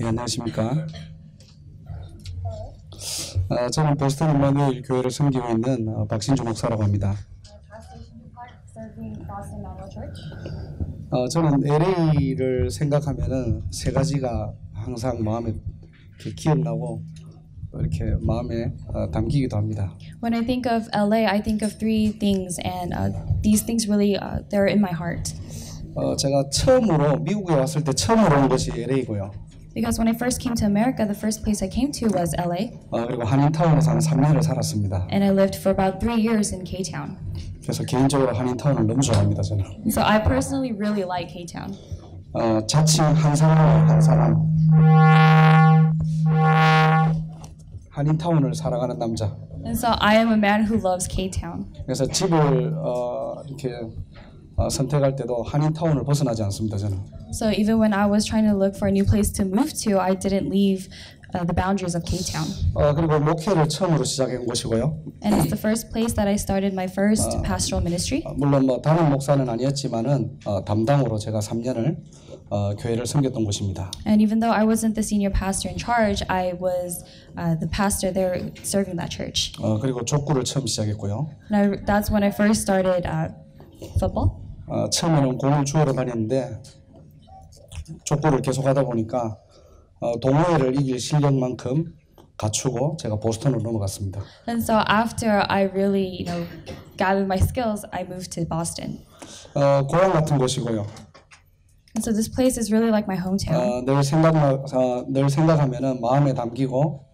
예, 안녕하십니까. 저는 보스턴 임마누엘 교회를 섬기고 있는 박신주 목사라고 합니다. 저는 LA를 생각하면은 세 가지가 항상 마음에 이렇게 기억나고 이렇게 마음에 담기기도 합니다. When I think of LA, I think of three things, and these things really they're in my heart. 제가 처음으로 미국에 왔을 때 처음으로 온 것이 LA고요. Because when I first came to America, the first place I came to was LA. 그리고 한인타운에서 한 3년을 살았습니다. And I lived for about 3 years in K-Town. 그래서 개인적으로 한인타운을 너무 좋아합니다, 저는. So I personally really like K-Town. 자칭 한 사람. 한인타운을 사랑하는 남자. And so I am a man who loves K-Town. 그래서 집을 이렇게 선택할 때도 한인타운을 벗어나지 않습니다, 저는. So even when I was trying to look for a new place to move to, I didn't leave the boundaries of K-Town. 그리고 목회를 처음으로 시작한 곳이고요. And it's the first place that I started my first pastoral ministry. 물론 담임 목사는 아니었지만은 담당으로 제가 3년을 교회를 섬겼던 곳입니다. And even though I wasn't the senior pastor in charge, I was the pastor there serving that church. 그리고 족구를 처음 시작했고요. And that's when I first started football. 처음에는 공을 주우러 다녔는데 족구를 계속하다 보니까 동호회를 이길 실력만큼 갖추고 제가 보스턴으로 넘어갔습니다. And so after I really, gathered my skills, I moved to Boston. 고향 같은 곳이고요. And so this place is really like my hometown. 늘 생각하면은 마음에 담기고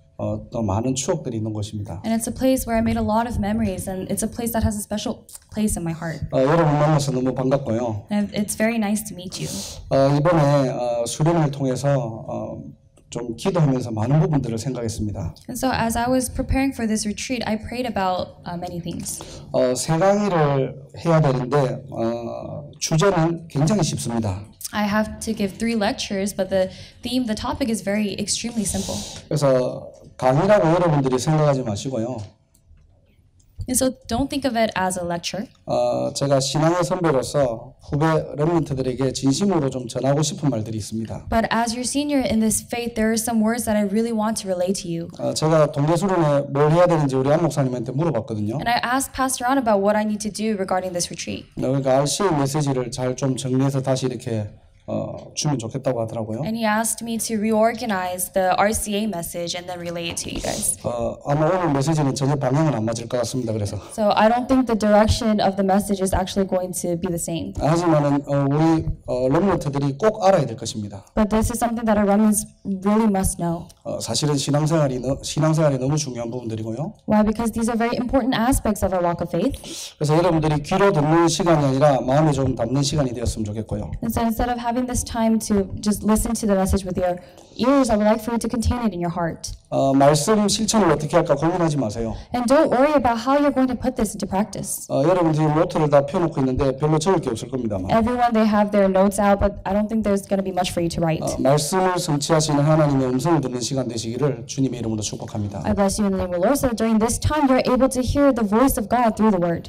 또 많은 추억들이 있는 곳입니다. And it's a place where I made a lot of memories, and it's a place that has a special place in my heart. 여러분 만나서 너무 반갑고요. And it's very nice to meet you. 이번에 수련을 통해서 좀 기도하면서 많은 부분들을 생각했습니다. And so as I was preparing for this retreat, I prayed about many things. 세 강의를 해야 되는데 주제는 굉장히 쉽습니다. I have to give 3 lectures, but the topic is extremely simple. 그래서 강의라고 여러분들이 생각하지 마시고요. And so don't think of it as a lecture. 제가 신앙의 선배로서 후배 렘넌트들에게 진심으로 좀 전하고 싶은 말들이 있습니다. But as your senior in this faith, there are some words that I really want to relate to you. 제가 동계수련회 뭘 해야 되는지 우리 안 목사님한테 물어봤거든요. And I asked Pastor An about what I need to do regarding this retreat. 그러니까 RCA 메시지를 잘 좀 정리해서 다시 이렇게 주면 좋겠다고 하더라고요. And he asked me to reorganize the RCA message and then relay it to you guys. 아마 오늘 메시지는 전혀 방향은 안 맞을 것 같습니다. 그래서. So I don't think the direction of the message is actually going to be the same. 하지만은 우리 렘넌트들이 꼭 알아야 될 것입니다. But this is something that our remnants really must know. 사실은 신앙생활이 너무 중요한 부분들이고요. Why? Because these are very important aspects of our walk of faith. 그래서 여러분들이 귀로 듣는 시간이 아니라 마음에 좀 담는 시간이 되었으면 좋겠고요. And so instead of having this time to just listen to the message with your ears, I would like for you to contain it in your heart. 말씀 실천을 어떻게 할까 고민하지 마세요. And don't worry about how you're going to put this into practice. 여러분들이 노트를 다 펴놓고 있는데 별로 적을 게 없을 겁니다. Everyone, they have their notes out, but I don't think there's going to be much for you to write. 말씀을 성취하시는 하나님의 음성을 듣는 시간 되시기를 주님의 이름으로 축복합니다. I bless you in the name of the Lord. So during this time, you're able to hear the voice of God through the Word.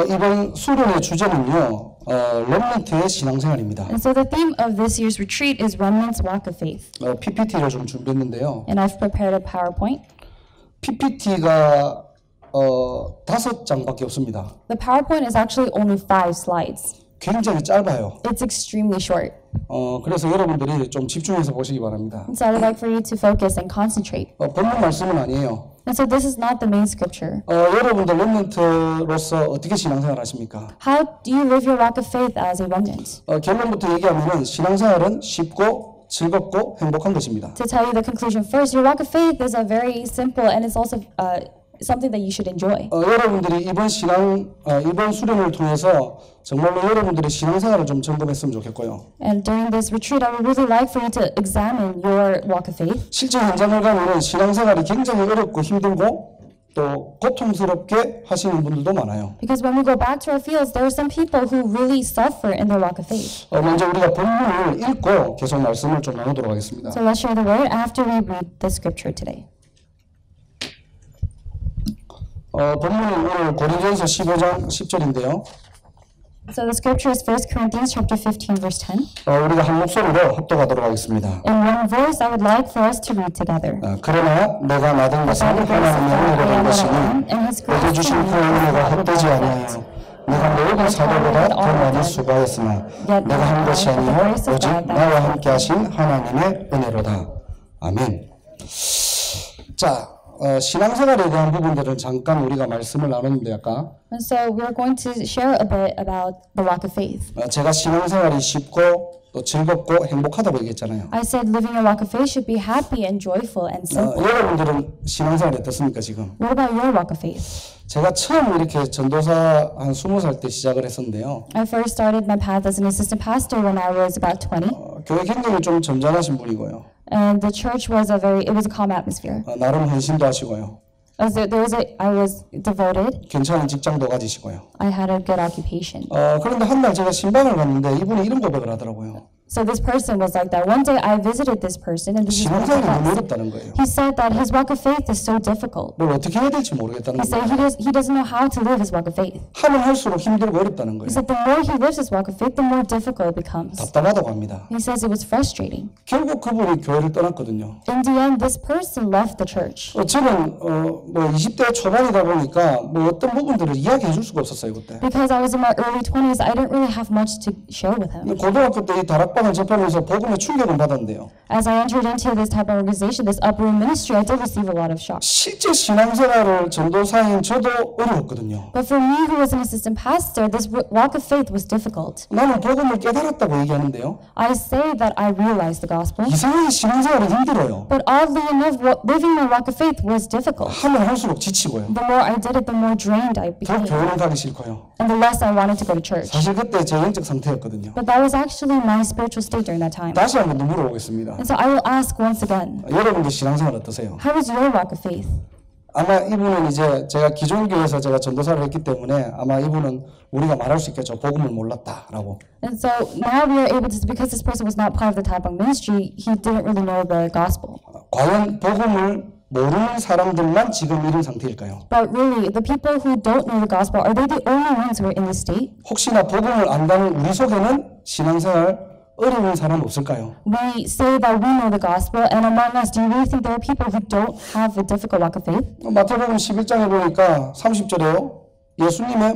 이번 수련의 주제는요. 렘넌트의 신앙생활입니다. And so the theme of this year's retreat is Remnants Walk of Faith. PPT를 좀 준비했는데요. And I've prepared a PowerPoint. PPT가 5장밖에 없습니다. The PowerPoint is actually only 5 slides. 굉장히 짧아요. It's extremely short. 그래서 여러분들이 좀 집중해서 보시기 바랍니다. And so I would like for you to focus and concentrate. 본문 말씀은 아니에요. And so this is not the main scripture. 여러분들 렘넌트로서 어떻게 신앙생활 하십니까? How do you live your walk of faith as a remnant? 결론부터 얘기하면은 신앙생활은 쉽고 즐겁고 행복한 것입니다. To tell you the conclusion first, your walk of faith is a very simple and it's also something that you should enjoy. 여러분들이 이번 수련을 통해서 정말로 여러분들의 신앙생활을 좀 점검했으면 좋겠고요. And during this retreat, I would really like for you to examine your walk of faith. 실제 현장을 가면은 신앙생활이 굉장히 어렵고 힘들고 또 고통스럽게 하시는 분들도 많아요. Because when we go back to our fields, there are some people who really suffer in their walk of faith. 먼저 우리가 본문을 읽고 계속 말씀을 좀 나누도록 하겠습니다. So let's share the word after we read the scripture today. 본문은 오늘 고린도전서 15장 10절인데요. So the scripture is 1 Corinthians chapter 15 verse 10. 우리가 한 목소리로 합독하도록 하겠습니다. In one voice I would like for us to read together. 그러나 내가 받은 것은 하나님의 은혜로 된 것이니 내게 주신 그 은혜가 헛되지 아니하여 내가 모든 사도보다 더 많이 수고하였으나 내가 한 것이 아니요 오직 나와 함께 하신 하나님의 은혜로다. 아멘. 자, 신앙생활에 대한 부분들은 잠깐 우리가 말씀을 나눴는데 아까 And so we're going to share a bit about the walk of faith. 제가 신앙생활이 쉽고 또 즐겁고 행복하다고 얘기했잖아요. I said living a walk of faith should be happy and joyful and simple. 여러분들은 신앙생활이 어떻습니까 지금? What about your walk of faith? 제가 처음 이렇게 전도사 한 20살 때 시작을 했었는데요. I first started my path as an assistant pastor when I was about 20. 교회 굉장히 좀 점잖으신 분이고요. And the church was it was a calm atmosphere. 나름 헌신도 하시고요. I was devoted. 괜찮은 직장도 가지시고요. I had a good occupation. 그런데 한 날 제가 신방을 갔는데 이분이 이런 고백을 하더라고요. So this person was like that. One day I visited this person and this is what he 신앙생활이 너무 said. 어렵다는 거예요. He said that his walk of faith is so difficult. 뭘 어떻게 해야 될지 모르겠다는 He said 거예요. he doesn't know how to live his walk of faith. 하면 할수록 힘들고 어렵다는 He 거예요. said the more he lives his walk of faith, the more difficult it becomes. 답답하다고 합니다. He says it was frustrating. 결국 그분이 교회를 떠났거든요. In the end, this person left the church. 저는 뭐 20대 초반이다 보니까 뭐 어떤 부분들을 이야기해 줄 수가 없었어요 그때. Because I was in my early 20s, I didn't really have much to share with him. 고등학교 때 이 다락방을 접하면서 복음의 충격을 받았는데요. As I entered into this type of organization, this upper room ministry, I did receive a lot of shock. 실제 신앙생활을 전도사인 저도 어려웠거든요. But for me, who was an assistant pastor, this walk of faith was difficult. 나는 복음을 깨달았다고 얘기하는데요. I say that I realized the gospel, 이상하게 신앙생활이 힘들어요. but oddly enough, living my walk of faith was difficult. 하면 할수록 지치고요. The more I did it, the more drained I 더 became, 교회를 가기 싫고요. and the less I wanted to go to church. 사실 그때 제 영적 상태였거든요. But that was actually my spiritual state during that time. 다시 한번 물어보겠습니다. And so I will ask once again, 여러분들 신앙생활 어떠세요? how is your walk of faith? 아마 이분은 이제 제가 기존 교회에서 제가 전도사를 했기 때문에 아마 이분은 우리가 말할 수 있겠죠. 복음을 몰랐다라고. And so now we are able to, because this person was not part of the Tabang ministry, he didn't really know the gospel. 과연 복음을 모르는 사람들만 지금 이런 상태일까요? But really, the people who don't know the gospel, are they the only ones who are in this state? 혹시나 복음을 안다는 우리 속에는 신앙생활 어려운 사람 없을까요? We say that we know the gospel, and among us, do you really think there are people who don't have a difficult walk of faith? 마태복음 11장에 보니까 30절에요. 예수님의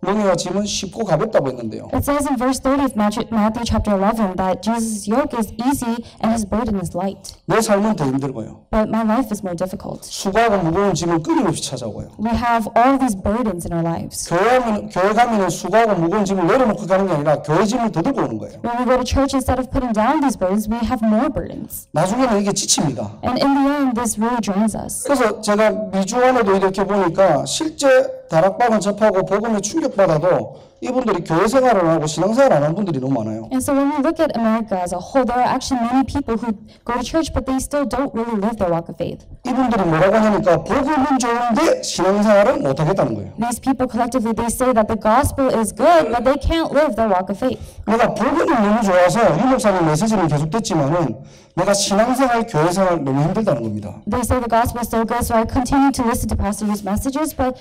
멍에와 짐은 쉽고 가볍다고 했는데요. It says in verse 30 of Matthew chapter 11 that Jesus' yoke is easy and his burden is light. 내 삶은 더 힘들고요. But my life is more difficult. 수고하고 무거운 짐은 끊임없이 찾아오고요. We have all these burdens in our lives. 교회 가면은 수고하고 무거운 짐을 내려놓고 가는 게 아니라 교회 짐을 더 들고 오는 거예요. When we go to church, instead of putting down these burdens, we have more burdens. 나중에는 이게 지칩니다. And in the end, this really drains us. 그래서 제가 미주 안에도 이렇게 보니까 실제 다락방을 접하고 복음에 충격받아도 이분들이 교회 생활을 하고 신앙생활 안 하는 분들이 너무 많아요. And so when we look at America as a whole, there are actually many people who go to church, but they still don't really live their walk of faith. 이분들이 뭐라고 하니까 복음은 좋은데 신앙생활은 못하겠다는 거예요. These people collectively, they say that the gospel is good, but they can't live their walk of faith. 내가 복음이 너무 좋아서 유목사님 메시지는 계속 듣지만은 내가 신앙생활, 교회생활 너무 힘들다는 겁니다. They say the gospel is so good, so I continue to listen to pastors' messages, but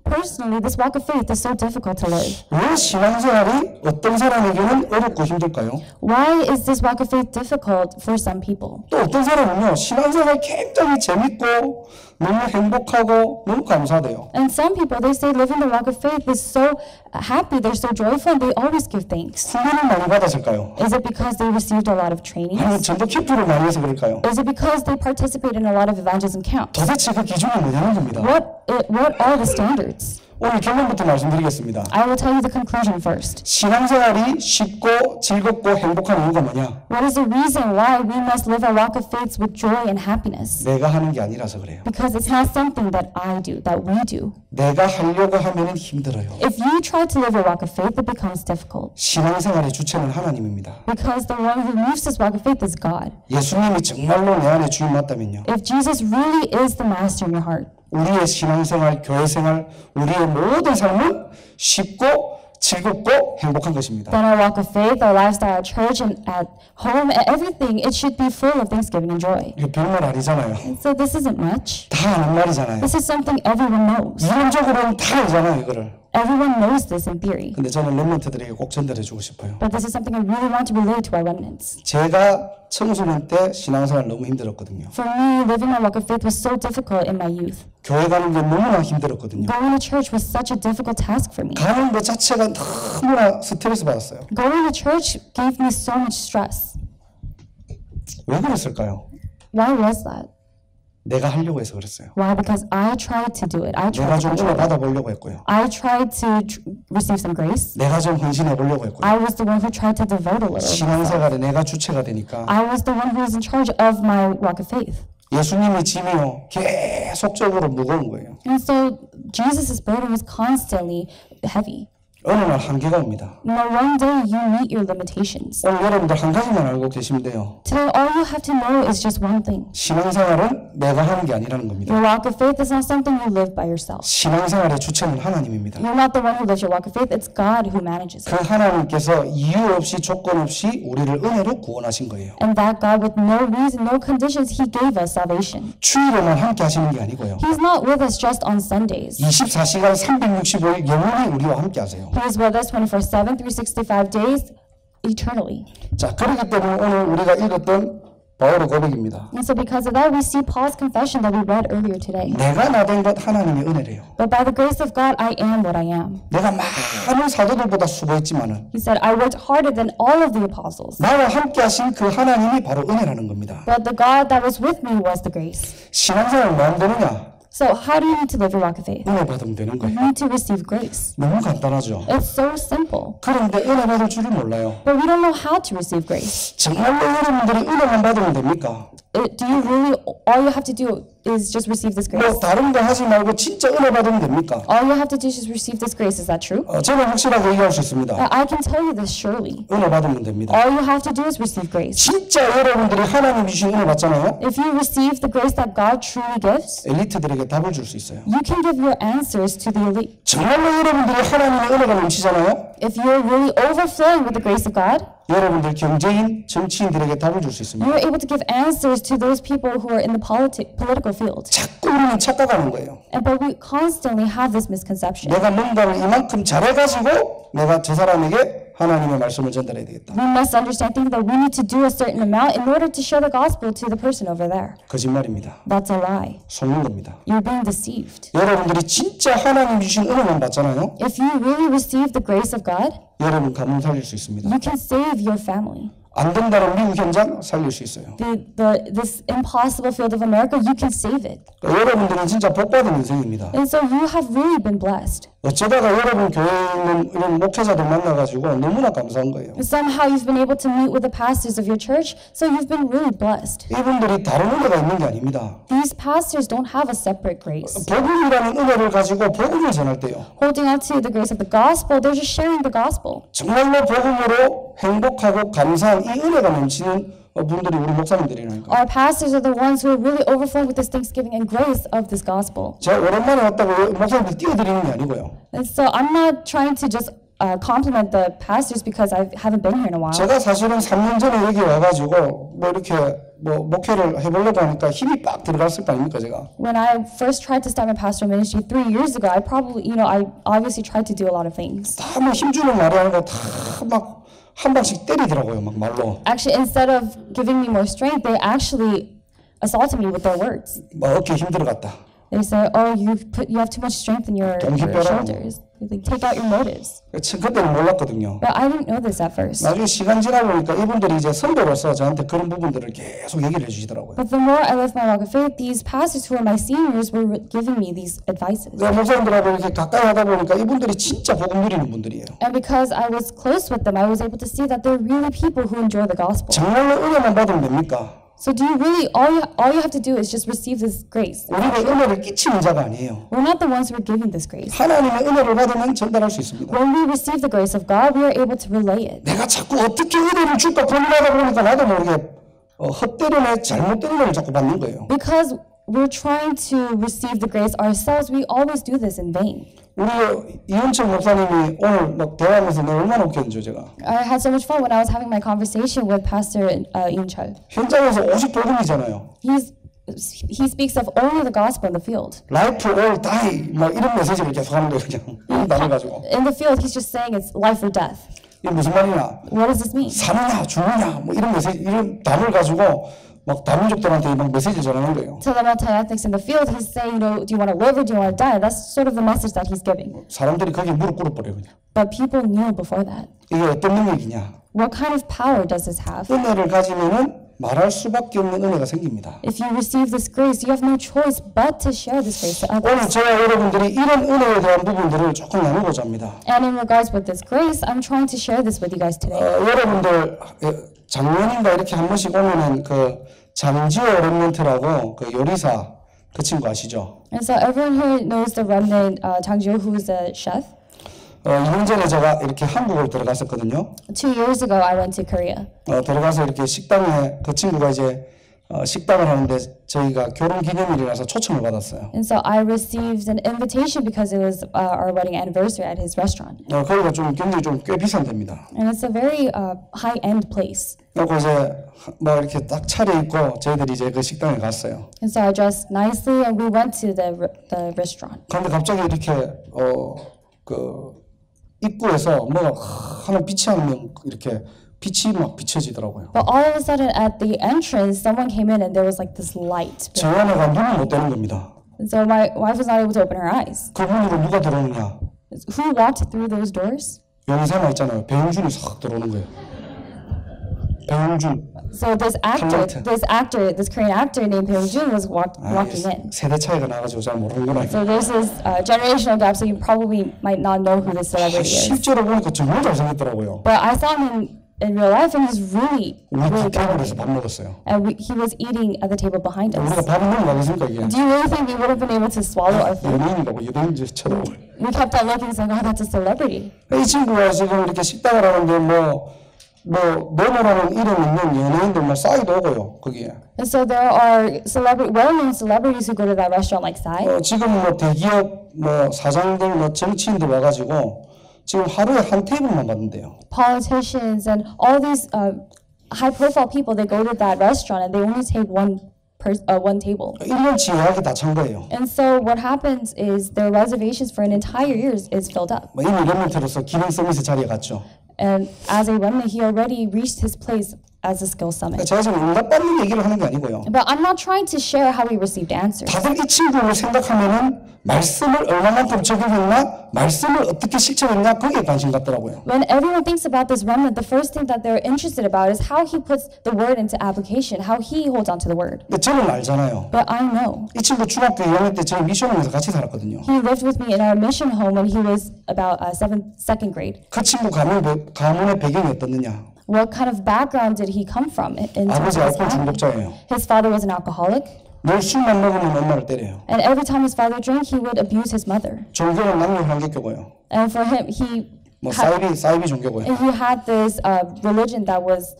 personally, this walk of faith is so difficult to live. 왜 신앙생활이 어떤 사람에게는 어렵고 힘들까요? Why is this walk of faith difficult for some people? 또 어떤 사람은요, 신앙생활 굉장히 재밌고 너무 행복하고 너무 감사돼요. And some people, they say living the walk of faith is so happy, they're so joyful, and they always give thanks. 훈련을 많이 받았을까요? Is it because they received a lot of 아니면 trainings? 전도 캠프를 많이 해서 그럴까요? Is it because they participate in a lot of evangelism camps? 도대체 그 기준이 뭐냐는 겁니다. What are the standards? 오늘 결론부터 말씀드리겠습니다. I will tell you the conclusion first. 신앙생활이 쉽고 즐겁고 행복한 이유가 뭐냐? What is the reason why we must live our walk of faith with joy and happiness? 내가 하는 게 아니라서 그래요. Because it's not something that I do, that we do. 내가 하려고 하면은 힘들어요. If you try to live a walk of faith, it becomes difficult. 신앙생활의 주체는 하나님입니다. Because the one who moves this walk of faith is God. 예수님이 정말로 내 안에 주인 맞다면요. If Jesus really is the master in your heart, 우리의 신앙생활, 교회생활, 우리의 모든 삶은 쉽고 즐겁고 행복한 것입니다. then our walk of faith, our lifestyle at church and at home, everything, it should be full of thanksgiving and joy. 이거 별말 아니잖아요. And so this isn't much. 다 아는 말이잖아요. This is something everyone knows. 이론적으로는 다 알잖아요, 이거를. Everyone knows this in theory. 근데 저는 렘넌트들에게 꼭 전달해 주고 싶어요. But this is something I really want to relate to our remnants. 제가 청소년 때 신앙생활 너무 힘들었거든요. For me, living my walk of faith was so difficult in my youth. 교회 가는 게 너무나 힘들었거든요. Going to church was such a difficult task for me. 가는 것 자체가 너무나 스트레스 받았어요. Going to church gave me so much stress. 왜 그랬을까요? Why was that? 내가 하려고 해서 그랬어요. Why? Because I tried to do it. I 내가 tried to 좀 control 은혜 it. 받아보려고 했고요. I tried to receive some grace. 내가 좀 헌신해 보려고 했고요. I was the one who tried to devote a little. 신앙생활에 내가 주체가 되니까 I was the one who was in charge of my walk of faith. 예수님의 짐이요 계속적으로 무거운 거예요. And so Jesus' burden was constantly heavy. 어느 날 한계가 옵니다. One day you meet your limitations. 오늘 여러분들 한 가지만 알고 계시면 돼요. Today all you have to know is just one thing. 신앙생활은 내가 하는 게 아니라는 겁니다. Your walk of faith is not something you live by yourself. 신앙생활의 주체는 하나님입니다. You're not the one who lives your walk of faith. It's God who manages 그 it. 하나님께서 이유 없이 조건 없이 우리를 은혜로 구원하신 거예요. And that God, with no reason, no conditions, He gave us salvation. 주일에만 함께 하시는 게 아니고요. He's not with us just on Sundays. 24시간 365일 영원히 우리와 함께 하세요. He is with us 24/7, 365 days, eternally. 자, 그렇기 때문에 오늘 우리가 읽었던 바울의 고백입니다. And so because of that, we see Paul's confession that we read earlier today. 내가 나된 것 하나님의 은혜래요. But by the grace of God, I am what I am. 내가 많은 사도들보다 수고했지만은 He said, I worked harder than all of the apostles. 나와 함께 하신 그 하나님이 바로 은혜라는 겁니다. But the God that was with me was the grace. 신앙생활 뭐 하면 되느냐? So how do you need to live your walk of faith? 은혜 받으면 되는 You 거예요. need to receive grace. 너무 간단하죠. It's so simple. 그런데 은혜 받을 줄을 몰라요. But we don't know how to receive grace. 정말로 여러분들이 은혜만 받으면 됩니까? Do you really, all you have to do is just receive this grace? 뭐 다른 거 하지 말고 진짜 은혜 받으면 됩니까? All you have to do is just receive this grace. Is that true? 저는 확실하게 얘기할 수 있습니다. I can tell you this surely. 은혜 받으면 됩니다. All you have to do is receive grace. 진짜 여러분들이 하나님 주신 은혜 받잖아요. If you receive the grace that God truly gives, 엘리트들에게 답을 줄 수 있어요. you can give your answers to the elite. 정말로 여러분들이 하나님의 은혜가 넘치잖아요. If you're really overflowing with the grace of God, 여러분들 경제인, 정치인들에게 답을 줄 수 있습니다. you're able to give answers to those people who are in the political field. 자꾸 우리는 착각하는 거예요. But we constantly have this misconception. 내가 뭔가를 이만큼 잘해가지고 내가 저 사람에게 하나님의 말씀을 전달해야 되겠다. We must understand thinking that we need to do a certain amount in order to share the gospel to the person over there. 거짓말입니다. That's a lie. 속는 겁니다. You're being deceived. 여러분들이 진짜 하나님 주신 은혜만 받잖아요. If you really receive the grace of God, 여러분 가문 살릴 수 있습니다. you can save your family. 안 된다는 미국 현장 살릴 수 있어요. This impossible field of America, you can save it. 그러니까 여러분들은 진짜 복받은 인생입니다. And so you have really been blessed. 어쩌다가 여러분 교회에 있는 이런 목회자들 만나가지고 너무나 감사한 거예요. Somehow you've been able to meet with the pastors of your church, so you've been really blessed. 이분들이 다른 은혜가 있는 게 아닙니다. These pastors don't have a separate grace. 복음이라는 은혜를 가지고 복음을 전할 때요. Holding on to the grace of the gospel, they're just sharing the gospel. 정말로 복음으로 행복하고 감사한 이 은혜가 넘치는 분들이 우리 목사님들이라니까. Our pastors are the ones who are really overflowing with this thanksgiving and grace of this gospel. 제가 오랜만에 왔다고 목사님들 띄워드리는 게 아니고요. And so I'm not trying to just compliment the pastors because I haven't been here in a while. 제가 사실은 3년 전에 여기 와가지고 뭐 이렇게 뭐 목회를 해보려고 하니까 힘이 빡 들어갔을 거 아닙니까 제가. When I first tried to start my pastoral ministry 3 years ago, I probably, I obviously tried to do a lot of things. 다 뭐 힘주는 말이 아니고 다 막 한 방씩 때리더라고요 막 말로. Actually, instead of giving me more strength, they actually assaulted me with their words. 뭐 어깨 힘들어갔다. They say, "Oh, you have too much strength in your shoulders. Like, take out your motives." 그때는 몰랐거든요. But I didn't know this at first. 나중에 시간 지나 보니까 이분들이 이제 선배로서 저한테 그런 부분들을 계속 얘기를 해주시더라고요. But the more I lived my walk of faith, these pastors who are my seniors were giving me these advices. 내가 목사님들하고 이렇게 가까이 하다 보니까 이분들이 진짜 복음 누리는 분들이에요. And because I was close with them, I was able to see that they're really people who enjoy the gospel. 정말로 은혜만 받으면 됩니까? So do you really, all you have to do is just receive this grace. 우리가 은혜를 끼치는 자가 아니에요. We're not the ones who are giving this grace. 하나님의 은혜를 받으면 전달할 수 있습니다. When we receive the grace of God, we are able to relay it. 내가 자꾸 어떻게 은혜를 줄까 고민하다 보니까 나도 모르게 헛되는 애, 잘못된 은혜를 자꾸 받는 거예요. Because we're trying to receive the grace ourselves, we always do this in vain. 우리 이은철 목사님이 오늘 막 대화하면서 내가 얼마나 웃겼는지 제가. I had so much fun when I was having my conversation with Pastor Ian Chul. 현장에서 오직 복음이잖아요. He's he speaks of only the gospel in the field. Life or die 뭐 이런 메시지를 계속 하는 거예요. 그냥 이 단어 가지고. In the field, he's just saying it's life or death. 이게 무슨 말이냐? What does this mean? 사느냐 죽느냐 뭐 이런 메시지 이런 단어를 가지고 막 다민족들한테 막 메시지 전하는 거예요. To the multi-ethnics in the field, he's saying, do you want to live or do you want to die? That's sort of the message that he's giving. 사람들이 거기에 무릎 꿇어버려요. 그냥. But people knew before that. 이게 어떤 능력이냐? What kind of power does this have? 은혜를 가지면은 말할 수밖에 없는 은혜가 생깁니다. If you receive this grace, you have no choice but to share this grace to 오늘 others. 제가 여러분들이 이런 은혜에 대한 부분들을 조금 나누고자 합니다. And in regards with this grace, I'm trying to share this with you guys today. 여러분들 작년인가 이렇게 한 번씩 오면은 그 장지호 렘넌트라고 그 요리사 그 친구 아시죠? And so everyone here knows the remnant, Chang Jiu, who is a chef. 2년 전에 제가 이렇게 한국을 들어갔었거든요. 2 years ago, I went to Korea. 들어가서 이렇게 식당에 그 친구가 이제 식당을 하는데 저희가 결혼 기념일이라서 초청을 받았어요. And so I received an invitation because it was our wedding anniversary at his restaurant. 거기가 좀 굉장히 좀 꽤 비싼 데입니다. And it's a very high-end place. 그리고 이제 뭐 이렇게 딱 차려입고 저희들이 이제 그 식당에 갔어요. And so I dressed nicely and we went to the restaurant. 그런데 갑자기 이렇게 그 입구에서 뭐가 하는 빛이 하면 이렇게 빛이 막 비춰지더라고요. But all of a sudden at the entrance, someone came in and there was like this light. 저 아내가 눈을 못 떼는 겁니다. And so my wife was not able to open her eyes. 그 문으로 누가 들어오느냐? Who walked through those doors? 영상에 있잖아요. 배용준이 싹 들어오는 거예요. 배용준. So this Korean actor named Bae Jun was walking in. 세대 차이가 나가지고 잘 모르는구나. So there's this generational gap, so you probably might not know who this celebrity is. 실제로 보니까 정말 잘생겼더라고요. But I saw him in real life, and he's really, 우리 really 테이블에서 good. 밥 먹었어요. And he was eating at the table behind us. 우리가 밥을 먹으면 가겠습니까 이게? Do you really think we would have been able to swallow our food? 연예인이라고 연예인지 쳐다보고. We kept on looking, saying, "Oh, that's a celebrity." 이 친구가 지금 이렇게 식당을 하는데 뭐 네모라는 이름 있는 연예인들 뭐 싸이도 오고요 거기에. And so there are well-known celebrities who go to that restaurant, like Psy. 지금 뭐 대기업 뭐 사장들 뭐 정치인들 와가지고 지금 하루에 한 테이블만 받는데요. Politicians and all these high-profile people, they go to that restaurant and they only take one table. 1년치 예약이 다 찬 거예요. And so what happens is their reservations for an entire year is filled up. 뭐 이미 렘넌트로서 기능 서비스 자리에 갔죠. And as a remnant, he already reached his place as a skill summit. 제가 지금 응답받는 얘기를 하는 게 아니고요. But I'm not trying to share how we received answers. 다들 이 친구를 생각하면은 말씀을 얼마만큼 적용했나, 말씀을 어떻게 실천했나 거기에 관심 갖더라고요. When everyone thinks about this remnant, the first thing that they're interested about is how he puts the word into application, how he holds onto the word. 근데 저는 알잖아요. But I know. 이 친구 중학교 2학년 때 저희 미션홈에서 같이 살았거든요. He lived with me in our mission home when he was about second grade. 그 친구 가문의 배경이 어떻느냐? What kind of background did he come from? In terms 아버지 of his 알코올 family? 중독자예요. His father was an alcoholic, 늘 술만 먹으면 엄마를 때려요. and every time his father drank, he would abuse his mother. 종교는 남녀한개교고요. And for him, 뭐 사이비 종교고요. he had this religion that was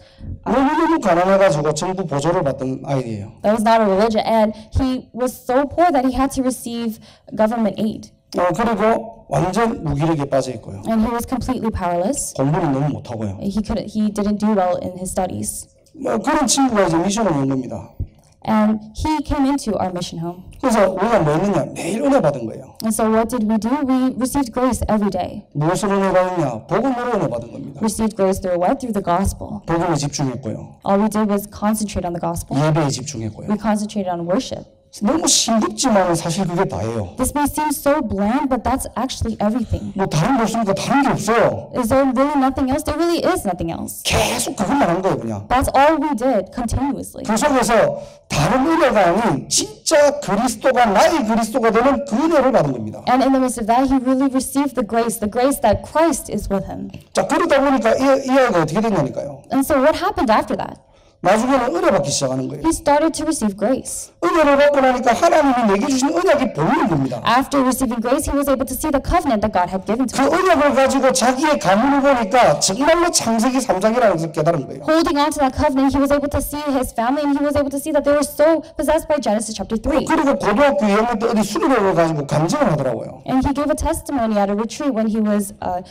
너무 가난해가지고 정부 보조를 받던 아이예요. not a religion, and he was so poor that he had to receive government aid. 그리고 완전 무기력에 빠져 있고요. And he was completely powerless. 공부는 너무 못하고요. He didn't do well in his studies. 그런 친구가 이제 미션을 온 겁니다. And he came into our mission home. 그래서 우리가 뭐 했느냐? 매일 은혜 받은 거예요. And so what did we do? We received grace every day. 무엇으로 은혜 받았냐? 복음으로 은혜 받은 겁니다. Received grace through what? Through the gospel. 복음에 집중했고요. All we did was concentrate on the gospel. 예배에 집중했고요. We concentrated on worship. 너무 싱겁지만 사실 그게 다예요. This may seem so bland, but that's actually everything. 뭐 다른 거 없으니까 다른 게 없어요. Is there really nothing else? There really is nothing else. 계속 그것만 한 거예요, 그냥. That's all we did continuously. 그 속에서 다른 은혜가 아닌 진짜 그리스도가 나의 그리스도가 되는 그 은혜를 받은 겁니다. And in the midst of that, he really received the grace that Christ is with him. 자, 그러다 보니까 이 아이가 어떻게 됐냐니까요. And so what happened after that? 나중에는 은혜 받기 시작하는 거예요. He started to receive grace. 은혜를 받고 나니까 하나님이 내게 주신 언약이 보이는 겁니다. After receiving grace, he was able to see the covenant that God had given to 그 him. 언약을 가지고 자기의 가문을 보니까 정말로 창세기 3장이라는 것을 깨달은 거예요. Holding on to that covenant, he was able to see his family, and he was able to see that they were so possessed by Genesis chapter 3. 그리고 고등학교 2학년 때 어디 수련회를 가지고 간증을 하더라고요. And he gave a testimony at a retreat when he was a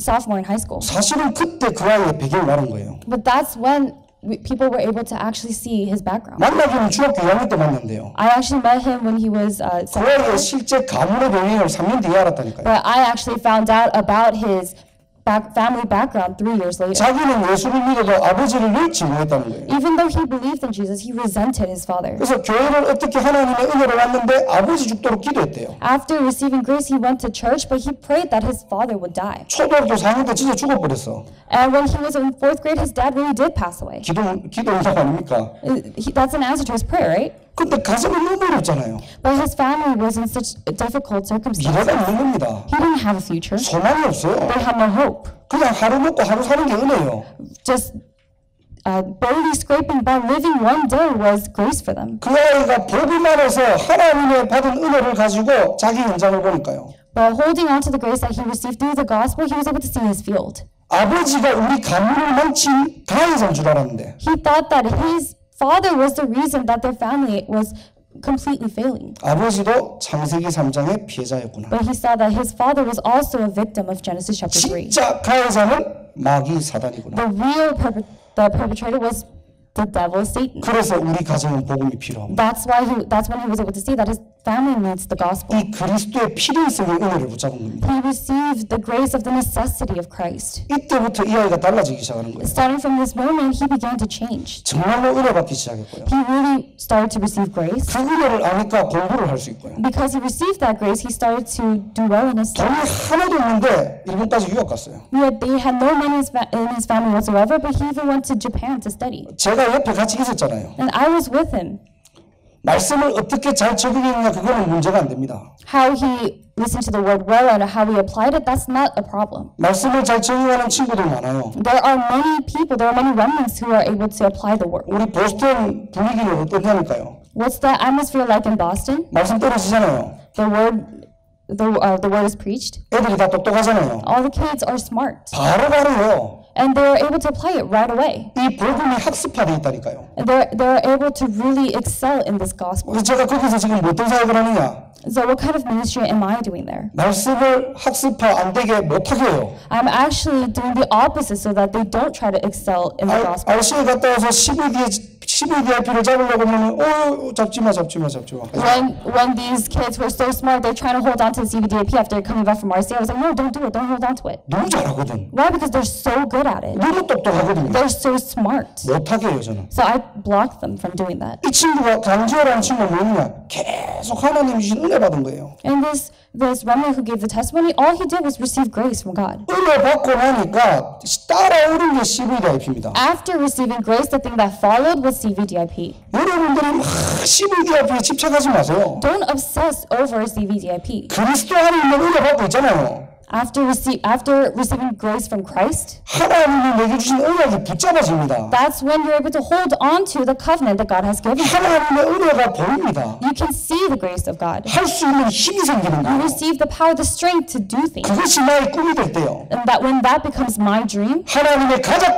sophomore in high school. 사실은 그때 그 아이의 배경을 아는 거예요. But that's when people were able to actually see his background. 만나기는 중학교 2학년 때 만났는데요. I actually met him when he was 그 아이의 실제 가문의 배경을 3년 뒤에 알았다니까요. but I actually found out about his family background 3 years later. 자기는 예수를 믿어도 아버지를 늘 증오했다는 거예요. Even though he believed in Jesus, he resented his father. 그래서 교회를 어떻게 하나님의 은혜를 왔는데 아버지 죽도록 기도했대요. After receiving grace, he went to church, but he prayed that his father would die. 초등학교 4학년 때 진짜 죽어버렸어. And when he was in 4th grade, his dad really did pass away. 기도 응답 아닙니까? That's an answer to his prayer, right? 근데 가슴이 너무 어렵잖아요. But his family was in such difficult circumstances. 미래가 없는 겁니다. He didn't have a future. 소망이 없어요. They had no hope. 그냥 하루 먹고 하루 사는 게 은혜예요. Just barely scraping by, living one day was grace for them. 그 아이가 복음 안에서 하나님의 받은 은혜를 가지고 자기 현장을 보니까요. But holding on to the grace that he received through the gospel, he was able to see his field. 아버지가 우리 가문을 망친 가해자인 줄 알았는데 He thought that his father was the reason that their family was completely failing. 아버지도 창세기 3장의 피해자였구나. But he saw that his father was also a victim of Genesis chapter 3. 진짜 가해자는 마귀 사단이구나. The real perpetrator was the devil, Satan. 그래서 우리 가정은 복음이 필요합니다. That's when he was able to see that his family needs the gospel. 이 그리스도의 필요성의 은혜를 붙잡은 겁니다. He received the grace of the necessity of Christ. 이때부터 이 아이가 달라지기 시작하는 거예요. Starting from this moment, he began to change. 정말로 은혜 받기 시작했고요. He really started to receive grace. 그 은혜를 아니까 공부를 할 수 있고요. Because he received that grace, he started to do well in his 돈이 studies. 하나도 없는데 일본까지 유학 갔어요. Yet they had no money in his family whatsoever, but he even went to Japan to study. 제가 옆에 같이 있었잖아요. And I was with him. 말씀을 어떻게 잘 적용했느냐 그거는 문제가 안 됩니다. How he listened to the word well and how he applied it, that's not a problem. 말씀을 잘 적용하는 친구들 많아요. There are many people, there are many remnants who are able to apply the word. 우리 보스턴 분위기는 어떠냐니까요. What's the atmosphere like in Boston? 말씀 떨어지잖아요. The word is preached. 애들이 다 똑똑하잖아요. All the kids are smart. 바로바로요. And they are able to apply it right away. 이 복음이 학습화되어 있다니까요. And they're able to really excel in this gospel. 그래서 제가 거기서 지금 어떤 사역을 하느냐. So what kind of ministry am I doing there? 말씀을 학습화 안 되게 못하게 해요. I'm actually doing the opposite so that they don't try to excel in the gospel. RC에 갔다 와서 12DIP를 잡으려고 하면 잡지마. When these kids were so smart, they're trying to hold on to the CBDAP after coming back from RCA. I was like, no, don't do it. Don't hold on to it. 너무 잘하거든. Why? Because they're so good at it. 너무 똑똑하거든요. They're so smart. 못하게 해요 저는. So I blocked them from doing that. 이 친구가 강지호라는 친구가 뭐냐? 계속 하나님 주신 은혜 받은 거예요. And this remnant who gave the testimony, all he did was receive grace from God. 은혜 받고 나니까 따라오는 게 CVDIP입니다. After receiving grace, the thing that followed was CVDIP. 여러분들이 막 CVDIP에 집착하지 마세요. Don't obsess over CVDIP. 그리스도 안에 있는 은혜 받고 있잖아요. After receiving grace from Christ, 하나님이 내게 주신 언약이 붙잡아집니다. that's when you're able to hold on to the covenant that God has given you. 하나님의 은혜가 보입니다. You can see the grace of God. 할 수 있는 힘이 생기는 You 거예요. receive the power, the strength to do things. 그것이 나의 꿈이 될 때요. And that when that becomes my dream, 하나님의 가장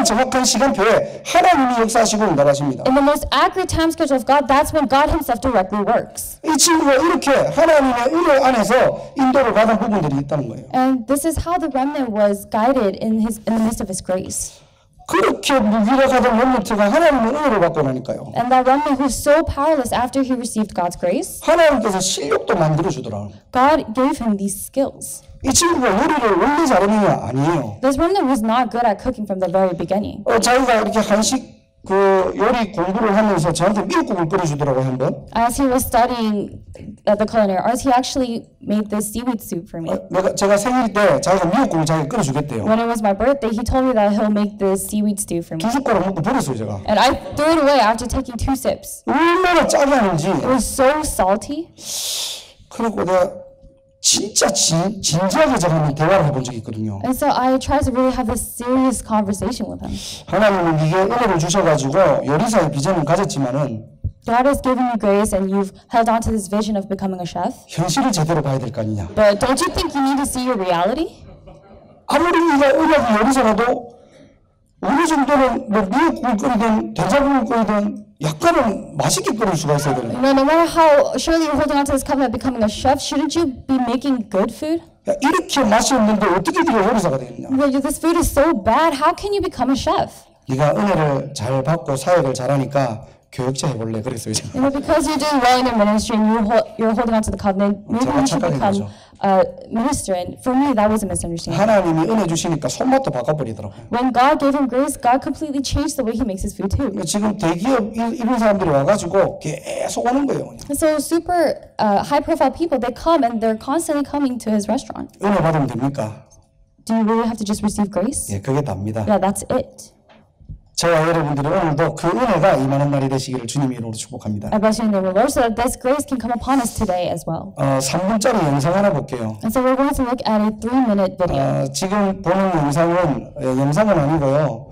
정확한 시간표에 하나님이 역사하시고 응답하십니다. in the most accurate time schedule of God, that's when God himself directly works. 이 친구가 이렇게 하나님의 은혜 안에서 인도를 받은 부분들이 있다는 거예요. And this is how the remnant was guided in the midst of his grace. 그렇게 무기력하던 렘넌트가 하나님의 은혜를 받고 나니까요. And that remnant who's so powerless after he received God's grace, 하나님께서 실력도 만들어 주더라. God gave him these skills. 이 친구가 요리를 원래 잘하느냐? 아니에요. This remnant was not good at cooking from the very beginning. 자기가 이렇게 한식 요리 공부를 하면서 저한테 미역국을 끓여주더라고요 한번. As he was studying the culinary arts, he actually made this seaweed soup for me. 제가 생일 때 자기가 미역국을 자기가 끓여주겠대요. When it was my birthday, he told me that he'll make this seaweed stew for me. 2 숟가락 먹고 버렸어요 제가. And I threw it away after taking 2 sips. 얼마나 짜게 하는지. It was so salty. 그리고 내가 진짜 진지하게 제가 한번 대화를 해본 적이 있거든요. And so I tried to really have this serious conversation with him. 하나님은 이게 은혜를 주셔가지고 요리사의 비전을 가졌지만은 God has given you grace and you've held on to this vision of becoming a chef. 현실을 제대로 봐야 될 거 아니냐. But don't you think you need to see your reality? 아무리 네가 은혜가 요리사라도 어느 정도는 뭐 미역국을 끓이든 된장국을 끓이든 약간은 맛있게 끓일 수가 있어야 되는. No matter how surely you're holding on to this covenant of becoming a chef, shouldn't you be making good food? 야, 이렇게 맛이 없는데 어떻게 네가 요리사가 되겠냐? Well, this food is so bad. How can you become a chef? 네가 은혜를 잘 받고 사역을 잘하니까 교육자 해볼래 그랬어요. You know, because you're doing well in your ministry and you're holding on to the covenant, maybe you should become a minister. And for me, that was a misunderstanding. 하나님이 은혜 주시니까 손맛도 바꿔버리더라고요. When God gave him grace, God completely changed the way he makes his food too. 지금 대기업 이런 사람들이 와가지고 계속 오는 거예요. So super high-profile people, they come and they're constantly coming to his restaurant. 은혜 받으면 됩니까? Do you really have to just receive grace? 예, 그게 답니다. Yeah, that's it. 저와 여러분들이 오늘도 그 은혜가 임하는 날이 되시기를 주님의 이름으로 축복합니다. I bless you in the name of the Lord, so that this grace can come upon us today as well. 3분짜리 영상 하나 볼게요. And so we're going to look at a 3-minute video. 지금 보는 영상은 아니고요.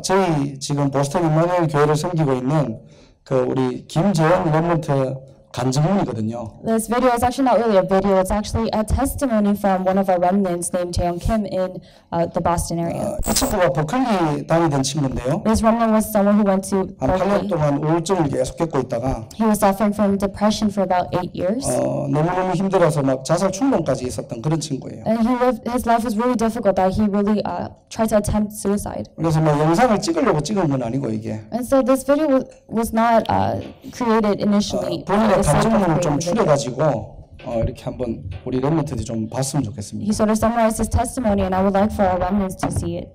저희 지금 보스턴 임마누엘 교회를 섬기고 있는 그 우리 김재원 렘넌트 간증문이거든요. This video is actually not really a video. It's actually a testimony from one of our remnants named Jaeyoung Kim in the Boston area. 이 친구가 버클리 다니던 친구인데요. This remnant was someone who went to 한 8년 Berkeley. 동안 우울증을 계속 겪고 있다가 He was suffering from depression for about 8 years. 너무너무 힘들어서 막 자살 충동까지 있었던 그런 친구예요. And his life was really difficult that he really tried to attempt suicide. 그래서 뭐 영상을 찍으려고 찍은 건 아니고 이게 And so this video was not created initially. 본인의 감정문을 좀 추려가지고 이렇게 한번 우리 렘넌트들이 좀 봤으면 좋겠습니다. He sort of summarized his testimony, and I would like for our remnants to see it.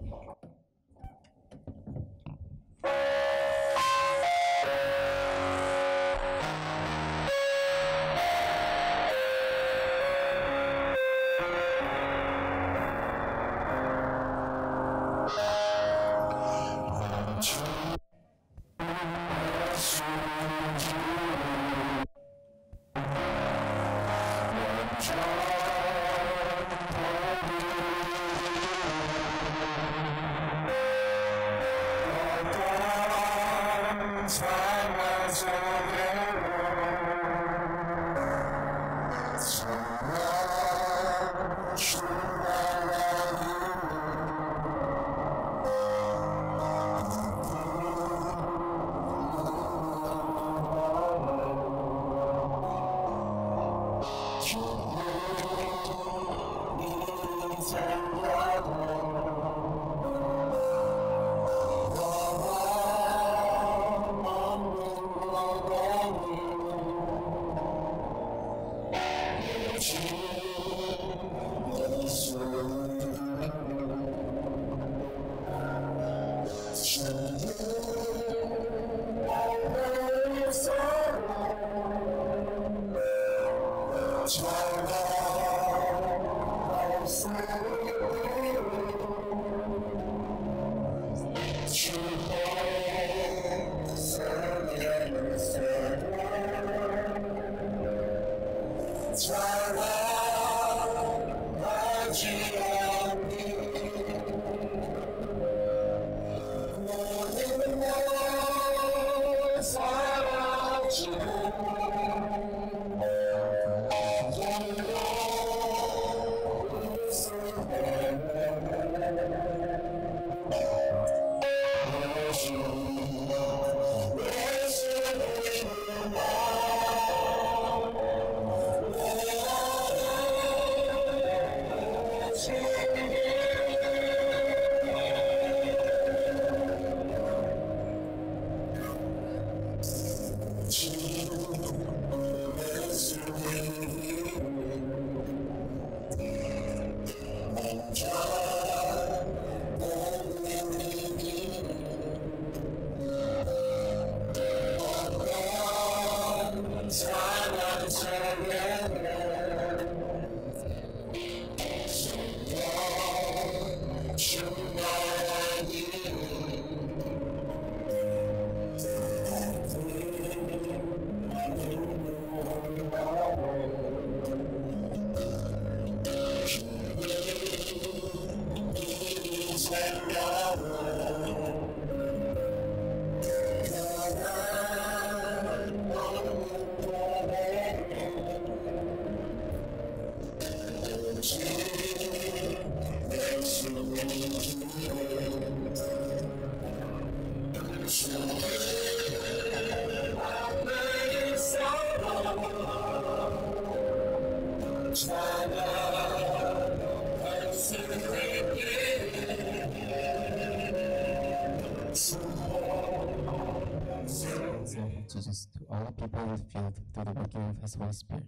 Jesus to all the people in the field through the working of His Holy Spirit.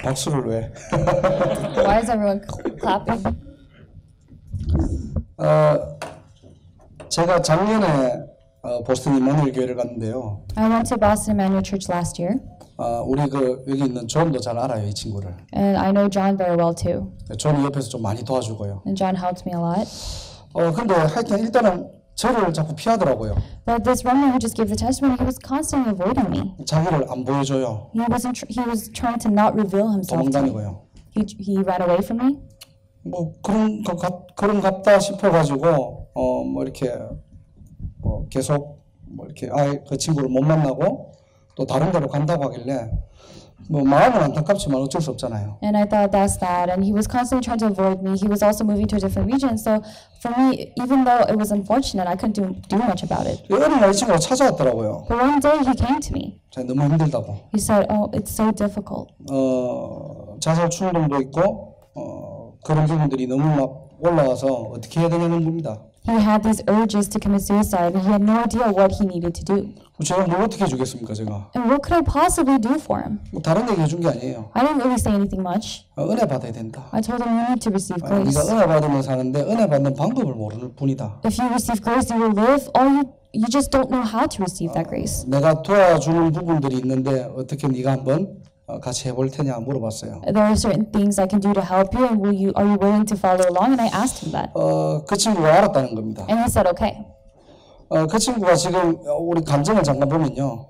박수를 왜? Why is everyone clapping? 제가 작년에 보스턴 이마누엘 교회를 갔는데요. I went to Boston Emmanuel Church last year, 우리 여기 있는 존도 잘 알아요, 이 친구를. and I know John very well too. 존이 옆에서 좀 많이 도와주고요. And John helped me a lot. 근데 하여튼 일단은 저를 자꾸 피하더라고요. But this Roman who just gave the testimony, he was constantly avoiding me. 자기를 안 보여줘요. He was trying to not reveal himself to me. 도망다니고요. He ran away from me. 뭐 그런 같다 싶어가지고 뭐 이렇게 계속 뭐 이렇게 그 친구를 못 만나고 또 다른 데로 간다고 하길래 뭐 마음은 안타깝지만 어쩔 수 없잖아요. And I thought that's that. And he was constantly trying to avoid me. He was also moving to a different region. So for me, even though it was unfortunate, I couldn't do much about it. 어느 날 이 친구가 찾아왔더라고요. But one day he came to me. 제가 너무 힘들다고. He said, "Oh, it's so difficult." 자살 충동도 있고 그런 부분들이 너무 막 올라와서 어떻게 해야 되냐는 겁니다. He had these urges to commit suicide, and he had no idea what he needed to do. 제가 뭘 어떻게 해주겠습니까, 제가? And what could I possibly do for him? 뭐 다른 얘기 해준 게 아니에요. I didn't really say anything much. 은혜 받아야 된다. I told him you need to receive grace. 네가 은혜 받으면 사는데 은혜 받는 방법을 모르는 뿐이다. If you receive grace, you will live. You just don't know how to receive that grace. 내가 도와주는 부분들이 있는데 어떻게 네가 한번 같이 해볼 테냐 물어봤어요. There are certain things I can do to help you, and are you willing to follow along? And I asked him that. 그 친구가 알았다는 겁니다. And he said, okay. 그 친구가 지금 우리 감정을 잠깐 보면요.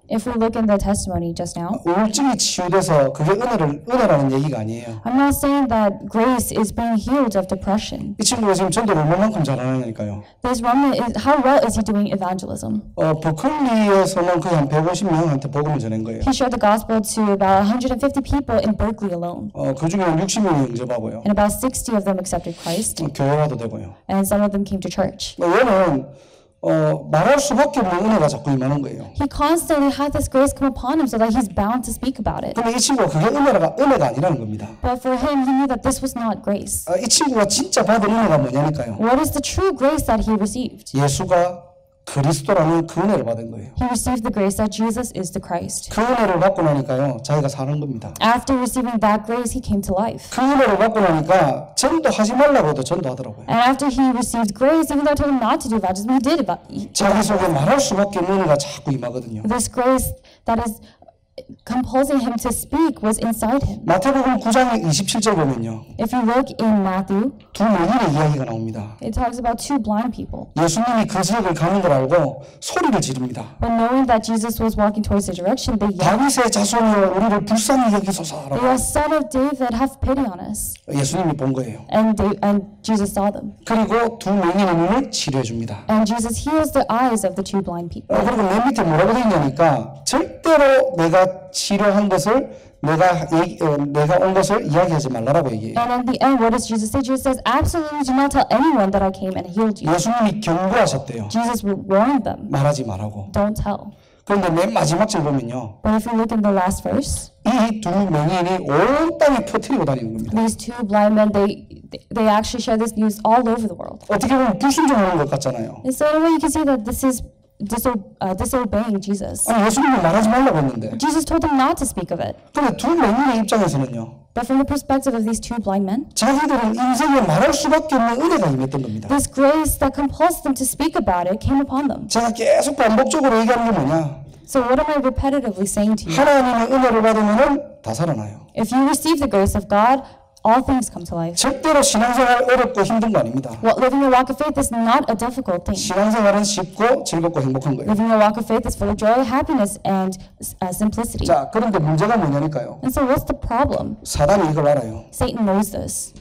If we look in the testimony just now, 우울증이 치유돼서 그게 은혜라는 얘기가 아니에요. I'm not saying that grace is being healed of depression. 이 친구가 지금 전도를 얼마만큼 잘하느냐니까요. This Roman how well is he doing evangelism? 버클리에서는 거의 한 150명한테 복음을 전한 거예요. He shared the gospel to about 150 people in Berkeley alone. 그 중에 60명이 영접하고요. And about 60 of them accepted Christ. 교회와도 되고요. And some of them came to church. 얘는 말할 수밖에 없는 은혜가 자꾸 임하는 거예요. He constantly had this grace come upon him so that he's bound to speak about it. 근데 이 친구가 그게 은혜가 아니라는 겁니다. But for him, he knew that this was not grace. 이 친구가 진짜 받은 은혜가 뭐냐니까요. What is the true grace that he received? 예수가 그리스도라는 그 은혜를 받은 거예요. He received the grace that Jesus is the Christ. 그 은혜를 받고 나니까요, 자기가 사는 겁니다. After receiving that grace, he came to life. 그 은혜를 받고 나니까 전도하지 말라고 해도 전도하더라고요. And after he received grace, even though I told him not to do evangelism, he did it. 자기 속에 말할 수밖에 없는 은혜가 자꾸 임하거든요. This grace that is compulsing him to speak was inside him. 마태복음 9장 27절 보면요. If you look in Matthew, 두 맹인의 이야기가 나옵니다. it talks about two blind people. 예수님이 그 지역을 가는 걸 알고 소리를 지릅니다. But knowing that Jesus was walking towards the direction, they yelled, 다윗의 자손이여 우리를 불쌍히 여기소서라고. "You son of David, have pity on us." 예수님이 본 거예요. And Jesus saw them. 그리고 두 맹인의 눈을 치료해 줍니다. And Jesus heals the eyes of the two blind people. 그리고 맨 밑에 뭐라고 돼 있냐니까 절대로 내가 치료한 것을 내가 온 것을 이야기하지 말라라고 얘기해요. And in the end, what does Jesus say? Jesus says, absolutely do not tell anyone that I came and healed you. 예수님이 경고하셨대요. Jesus warned them, 말하지 말라고. don't tell. 그런데 맨 마지막 절 보면요. But if you look in the last verse, 이 두 맹인이 온 땅에 퍼뜨리고 다니는 겁니다. these two blind men, they actually share this news all over the world. 어떻게 보면 불순종하는 것 같잖아요. And so in a way you can see that this is disobeying Jesus. 아니 예수님이 말하지 말라고 했는데. Jesus told them not to speak of it. 근데 두 맹인의 입장에서는요. But from the perspective of these two blind men, 자기들은 인생에 말할 수밖에 없는 은혜가 임했던 겁니다. this grace that compels them to speak about it came upon them. 제가 계속 반복적으로 얘기하는 게 뭐냐? So what am I repetitively saying to you? 하나님의 은혜를 받으면은 다 살아나요. If you receive the grace of God, all things come to life. 절대로 신앙생활 어렵고 힘든 거 아닙니다. Well, living a walk of faith is not a difficult thing. 신앙생활은 쉽고 즐겁고 행복한 거예요. Living a walk of faith is full of joy, happiness, and simplicity. 자, 그런데 문제가 뭐냐니까요. And so what's the problem? 사단이 이걸 알아요. Satan knows this.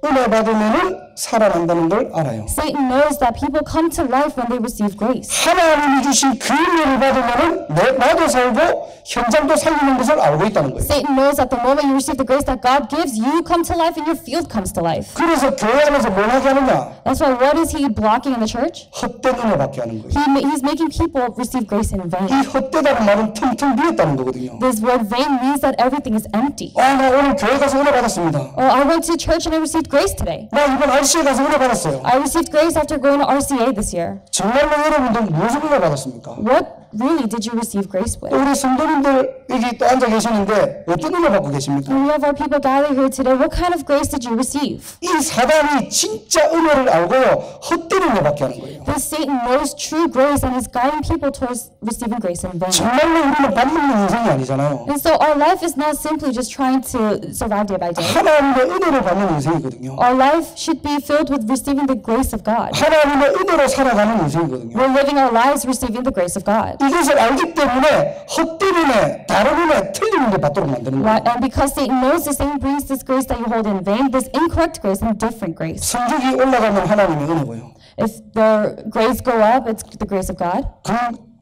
은혜 받으면은 살아난다는 걸 알아요. Satan knows that people come to life when they receive grace. 하나님이 주신 그 은혜를 받으면은 나도 살고 현장도 살리는 것을 알고 있다는 거예요. Satan knows that the moment you receive the grace that God gives, you come to life and your field comes to life. 그래서 교회 안에서 뭘 하게 하느냐? That's why what is he blocking in the church? 헛된 은혜 받게 하는 거예요. He's making people receive grace in 이 vain. 헛되다는 말은 텅텅 비었다는 거거든요. This word vain means that everything is empty. 나 오늘 교회 가서 은혜 받았습니다. Oh, I went to church and I received grace today. 나 이번 RC에 가서 은혜 받았어요. I received grace after going to RCA this year. 정말로 여러분들 무슨 은혜 받았습니까? What really did you receive grace with? 또 우리 성도님들 여기 또 앉아 계시는데 어떤 은혜 받고 계십니까? And we have our people gathered here today. What kind of grace did you receive? 이 사단이 진짜 은혜를 알고요 헛된 은혜 받게 하는 거예요. This Satan knows true grace and is guiding people towards receiving grace in vain. 정말로 우리는 밥 먹는 인생이 아니잖아요. And so our life is not simply just trying to survive day by day. 하나님의 은혜를 받는 인생이거든요. Our life should be filled with receiving the grace of God. 하나님의 은혜로 살아가는 인생이거든요. We're living our lives receiving the grace of God. 이것을 알기 때문에 헛된 은혜, 다른 은혜, 틀린 은혜 받도록 만드는 거예요. And because Satan knows the Satan brings this grace that you hold in vain, this incorrect grace and different grace. 성적이 올라가면 하나님의 은혜고요. If the grades go up, it's the grace of God.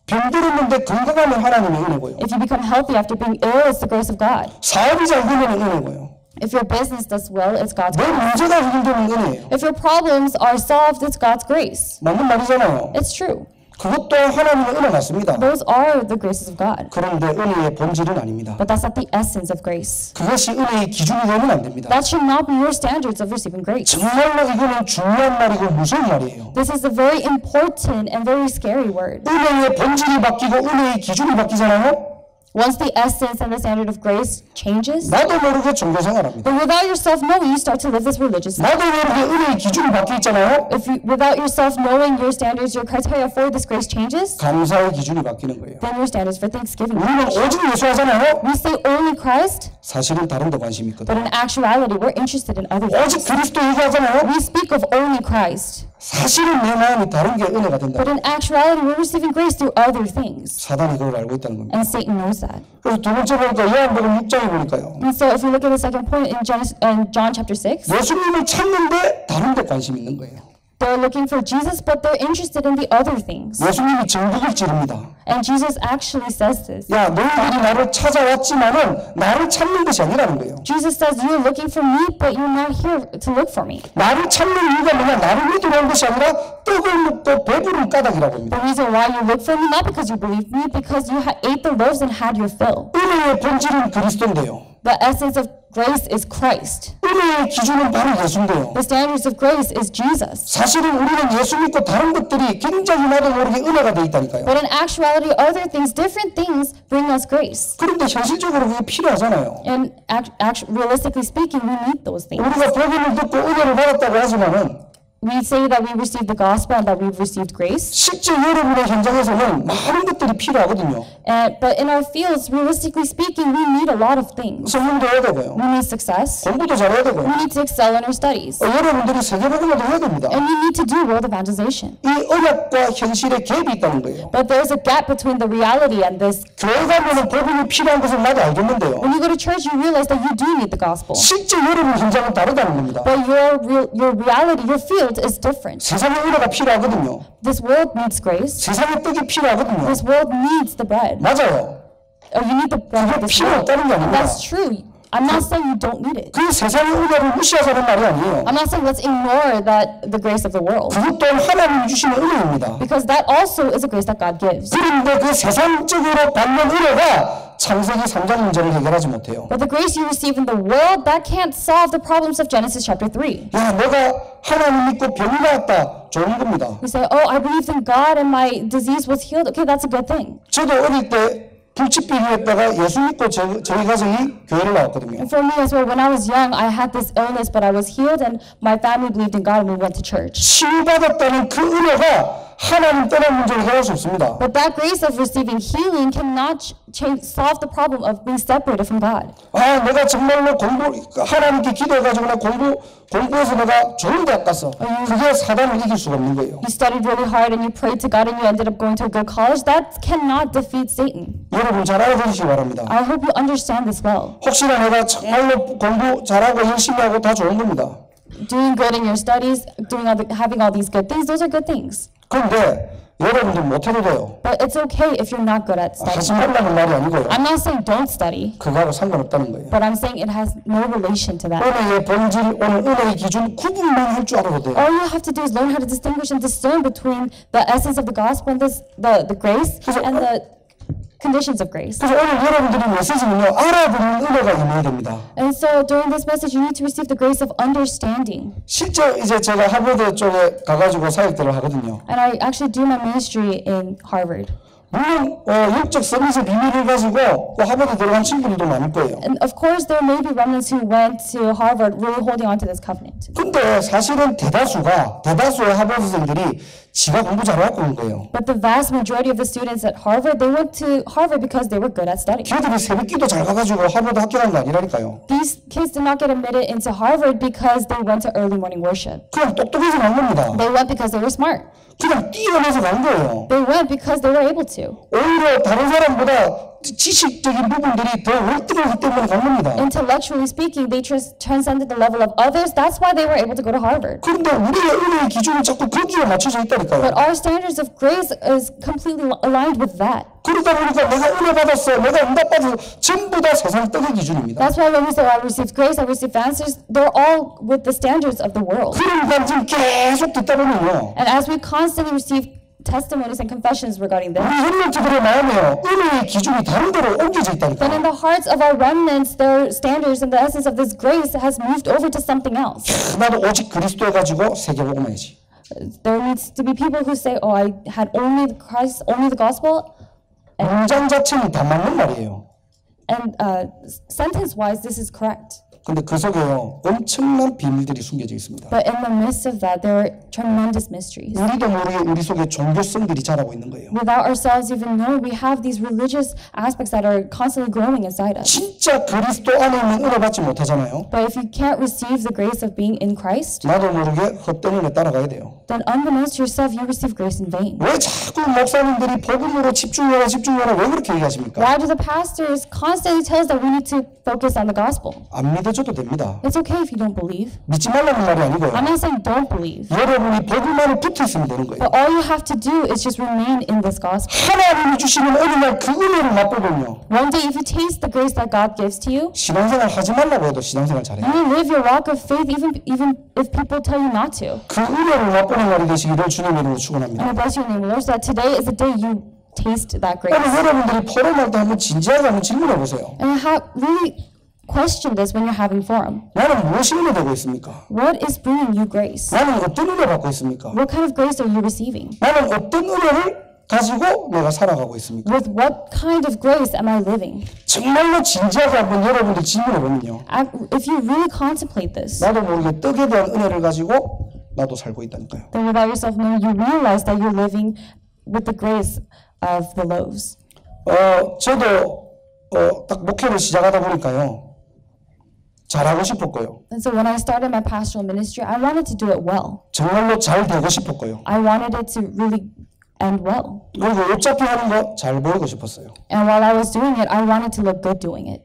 병들었는데 건강하면 하나님의 은혜고요. If you become healthy after being ill, it's the grace of God. 사업이 잘 되면 은혜고요. If your business does well, it's God's 내 grace. 문제가 해결되면 은혜예요. If your problems are solved, it's God's grace. 맞는 말이잖아요. It's true. 그것도 하나님의 은혜 맞습니다. Those are the graces of God. 그런데 은혜의 본질은 아닙니다. But that's not the essence of grace. 그것이 은혜의 기준이 되면 안 됩니다. That should not be your standards of receiving grace. 정말로 이거는 중요한 말이고 무서운 말이에요. This is a very important and very scary word. 은혜의 본질이 바뀌고 은혜의 기준이 바뀌잖아요. Once the essence and the standard of grace changes, 나도 모르게 종교 생활합니다. but without yourself knowing, you start to live this religious life. 나도 모르게 은혜의 기준이 바뀌어 있잖아요. Without yourself knowing your standards, your criteria for this grace changes, 감사의 기준이 바뀌는 거예요. then your standards for Thanksgiving 우리는 change. 오직 예수 하잖아요. We say only Christ, 사실은 다른 데 관심이 but 있거든요. in actuality, we're interested in other 오직 things. 그리스도 얘기하잖아요. We speak of only Christ, 사실은 내 마음이 다른 게 은혜가 된다. but in actuality, we're receiving grace through other things. 사단이 그걸 알고 있다는 겁니다. And Satan knows that. 그래서 두 번째 보니까 요한복음 6장에 보니까요. And so if you look at the second point in John chapter 6, 예수님을 찾는데 다른 데 관심 있는 거예요. they're looking for Jesus, but they're interested in the other things. 예수님이 정국을 찌릅니다. And Jesus actually says this. 야, 너희들이 나를 찾아왔지만은 나를 찾는 것이 아니라는 거예요. Jesus says, you're looking for me, but you're not here to look for me. 나를 찾는 이유가 뭐냐? 나를 믿으러 온 것이 아니라 떡을 먹고 배부른 까닭이라고 합니다. The reason why you look for me, not because you believe me, because you ate the loaves and had your fill. 은혜의 본질은 그리스도인데요. The essence of grace is Christ. 은혜의 기준은 바로 예수인데요. The standards of grace is Jesus. 사실은 우리는 예수 믿고 다른 것들이 굉장히 나도 모르게 은혜가 돼 있다니까요. But in actuality, other things, different things bring us grace. 그런데 현실적으로 그게 필요하잖아요. And realistically speaking, we need those things. 우리가 복음을 듣고 은혜를 받았다고 하지만은 We say that we received the gospel and that we've received grace. 실제 여러분의 현장에서는 많은 것들이 필요하거든요. But in our fields, realistically speaking, we need a lot of things. 성공도 해야 되고요. We need success. 공부도 잘해야 되고요. We need to excel in our studies. 여러분들이 세계복음화도 해야 됩니다. And we need to do world evangelization. 이 언약과 현실의 갭이 있다는 거예요. But there's a gap between the reality and this. 교회 가면은 복음이 필요한 것을 나도 알겠는데요. When you go to church, you realize that you do need the gospel. 실제 여러분 현장은 다르다는 겁니다. But your reality, your field is different. 세상의 은혜가 필요하거든요. This world needs grace. 세상의 떡이 필요하거든요. This world needs the bread. 맞아요. Oh, you need the bread of this 필요 world. 없다는 게 아닙니다. That's true. I'm not saying you don't need it. 그 세상의 은혜를 무시하자는 말이 아니에요. I'm not saying let's ignore the grace of the world. 그것 또한 하나님이 주시는 은혜입니다. Because that also is a grace that God gives. 그런데 그 세상적으로 받는 은혜가 창세기 3장 문제를 해결하지 못해요. But the grace you receive in the world, that can't solve the problems of Genesis chapter 3. 야, 내가 하나님 믿고 병이 나았다. 좋은 겁니다. You say, oh, I believed in God and my disease was healed. Okay, that's a good thing. 저도 어릴 때 불치병이었다가 예수 믿고 저희 가정이 교회를 나왔거든요. And for me as well, when I was young, I had this illness, but I was healed and my family believed in God and we went to church. 치유받았다는 그 은혜가 하나님 떠난 문제를 해결할 수 없습니다. But that grace of receiving healing cannot solve the problem of being separated from God. 아, 내가 정말로 하나님께 기도해가지고 나 공부해서 내가 좋은 대학 갔어. 그게 사단을 이길 수가 없는 거예요. You studied really hard and you prayed to God and you ended up going to a good college. That cannot defeat Satan. 여러분 잘 알아두시기 바랍니다. I hope you understand this well. 혹시나 내가 정말로 공부 잘하고 열심히 하고 다 좋은 겁니다. doing good in your studies, having all these good things, those are good things. 그런데 여러분들 못해도 돼요. But it's okay if you're not good at 하지 studying. 말라는 말이 아니고요. I'm not saying don't study, 그거하고 상관없다는 거예요. but I'm saying it has no relation to that. 은혜의 본질, 오늘 은혜의 기준 구분만 할 줄 알아도 돼요. All you have to do is learn how to distinguish and discern between the essence of the gospel and the grace and the conditions of grace. 그래서 오늘 여러분들이 메시지는요, 알아듣는 은혜가 임해야 됩니다. And so during this message, you need to receive the grace of understanding. 실제 이제 제가 하버드 쪽에 가가지고 사역들을 하거든요. And I actually do my ministry in Harvard. 물론 영적 서비스 비밀을 가지고 하버드 들어간 친구들도 많을 거예요. And of course, there may be remnants who went to Harvard really holding on to this covenant. 근데 사실은 대다수의 하버드생들이 지가 공부 잘해갖고 온 거예요. But the vast majority of the students at Harvard, they went to Harvard because they were good at studying. 걔들이 새벽기도 잘 가가지고 하버드 합격한 거 아니라니까요. These kids did not get admitted into Harvard because they went to early morning worship. 그냥 똑똑해서 간 겁니다. They went because they were smart. 그냥 뛰어내서 간 거예요. They went because they were able to. 오히려 다른 사람보다 지식적인 부분들이 더 월등하기 때문에 간 겁니다. Intellectually speaking, they transcended the level of others. That's why they were able to go to Harvard. 그런데 우리의 은혜의 기준은 자꾸 거기에 맞춰져 있다니까요. But our standards of grace is completely aligned with that. 그러다 보니까 내가 은혜 받았어, 내가 응답받았어, 전부 다 세상 떡의 기준입니다. That's why when we say, I received grace, I received answers, they're all with the standards of the world. 그러니까 지금 계속 듣다 보면요. And as we constantly receive testimonies and confessions regarding this, 우리 혈육들의 마음에요. 은혜의 기준이 다른 데로 옮겨져 then in 있다니까요. the hearts of our remnants, their standards and the essence of this grace has moved over to something else. 나도 오직 그리스도 가지고 세계복음해야지. There needs to be people who say, oh, I had only the Christ, only the gospel. 문장 자체는 다 맞는 말이에요. And sentence-wise, this is correct. 근데 그 속에요, 엄청난 비밀들이 숨겨져 있습니다. But in the midst of that, there are tremendous mysteries. 우리도 모르게 우리 속에 종교성들이 자라고 있는 거예요. Without ourselves even knowing, we have these religious aspects that are constantly growing inside us. 진짜 그리스도 안에 있는 은혜 받지 못하잖아요. But if you can't receive the grace of being in Christ, 나도 모르게 헛된 은혜 따라가야 돼요. then unbeknownst to yourself, you receive grace in vain. 왜 자꾸 목사님들이 복음으로 집중해라 왜 그렇게 얘기하십니까? Why do the pastors constantly tell us that we need to focus on the gospel? 안 믿어줘도 됩니다. It's okay if you don't believe. 믿지 말라는 말이 아니고요. I'm not saying don't believe. 여러분이 복음 안에 붙어 있으면 되는 거예요. But all you have to do is just remain in this gospel. 하나님이 주시는 어느 날 그 은혜를 맛보면요. One day, if you taste the grace that God gives to you, 신앙생활 하지 말라고 해도 신앙생활 잘해요. you will live your walk of faith even if people tell you not to. 그 은혜를 맛보는 날이 되시기를 주님 이름으로 축원합니다. And I bless your name, Lord, so that today is the day you taste that grace. 오늘 여러분들이 포럼할 때 한번 진지하게 한번 질문해 보세요. And really question this when you're having forum. 나는 무엇이 은혜 되고 있습니까? What is bringing you grace? 나는 어떤 은혜 받고 있습니까? What kind of grace are you receiving? 나는 어떤 은혜를 가지고 내가 살아가고 있습니까? With what kind of grace am I living? 정말로 진지하게 한번 여러분들 질문해 보면요. If you really contemplate this, 나도 모르게 떡에 대한 은혜를 가지고 나도 살고 있다니까요. then without yourself knowing, you realize that you're living with the grace of the loaves. 저도 딱 목회를 시작하다 보니까요. 잘하고 싶었고요. And so when I started my pastoral ministry, I wanted to do it well. 정말로 잘 되고 싶었고요. I wanted it to really end well. 그리고 어차피 하는 거 잘 보이고 싶었어요. And while I was doing it, I wanted to look good doing it.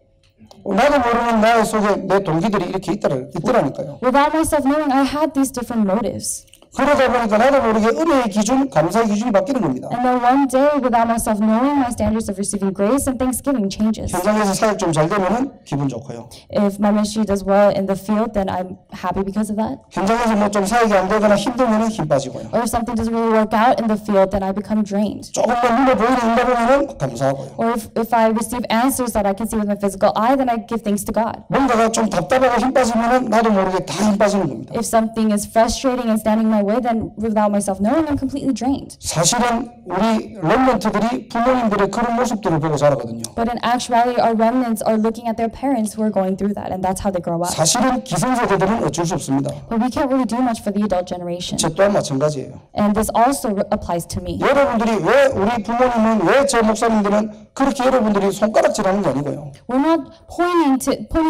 나도 모르는 나의 속에 내 동기들이 이렇게 있더라니까요. Without myself knowing, I had these different motives. 그러다 보니까 나도 모르게 은혜의 기준, 감사의 기준이 바뀌는 겁니다. And then one day, without myself knowing, my standards of receiving grace and thanksgiving changes. 현장에서 사역 좀 잘 되면은 기분 좋고요. If my ministry does well in the field, then I'm happy because of that. 현장에서 뭐 좀 사역이 안 되거나 힘들면은 힘 빠지고요. Or if something doesn't really work out in the field, then I become drained. 조금만 눈에 보이는 응답이면은 감사하고요. Or if I receive answers that I can see with my physical eye, then I give thanks to God. 뭔가가 좀 답답하고 힘 빠지면은 나도 모르게 다 힘 빠지는 겁니다. If something is frustrating and standing in my way, then without myself knowing, I'm completely drained. 사실은 우리 렘넌트들이 부모님들의 그런 모습들을 보고 자라거든요. But in actuality, our remnants are looking at their parents who are going through that, and that's how they grow up. 사실은 기성세대들은 어쩔 수 없습니다. But we can't really do much for the adult generation. 저 또한 마찬가지예요. And this also applies to me. 여러분들이 왜 우리 부모님은 왜 저 목사님들은 그렇게 여러분들이 손가락질하는 게 아니고요. We're not pointing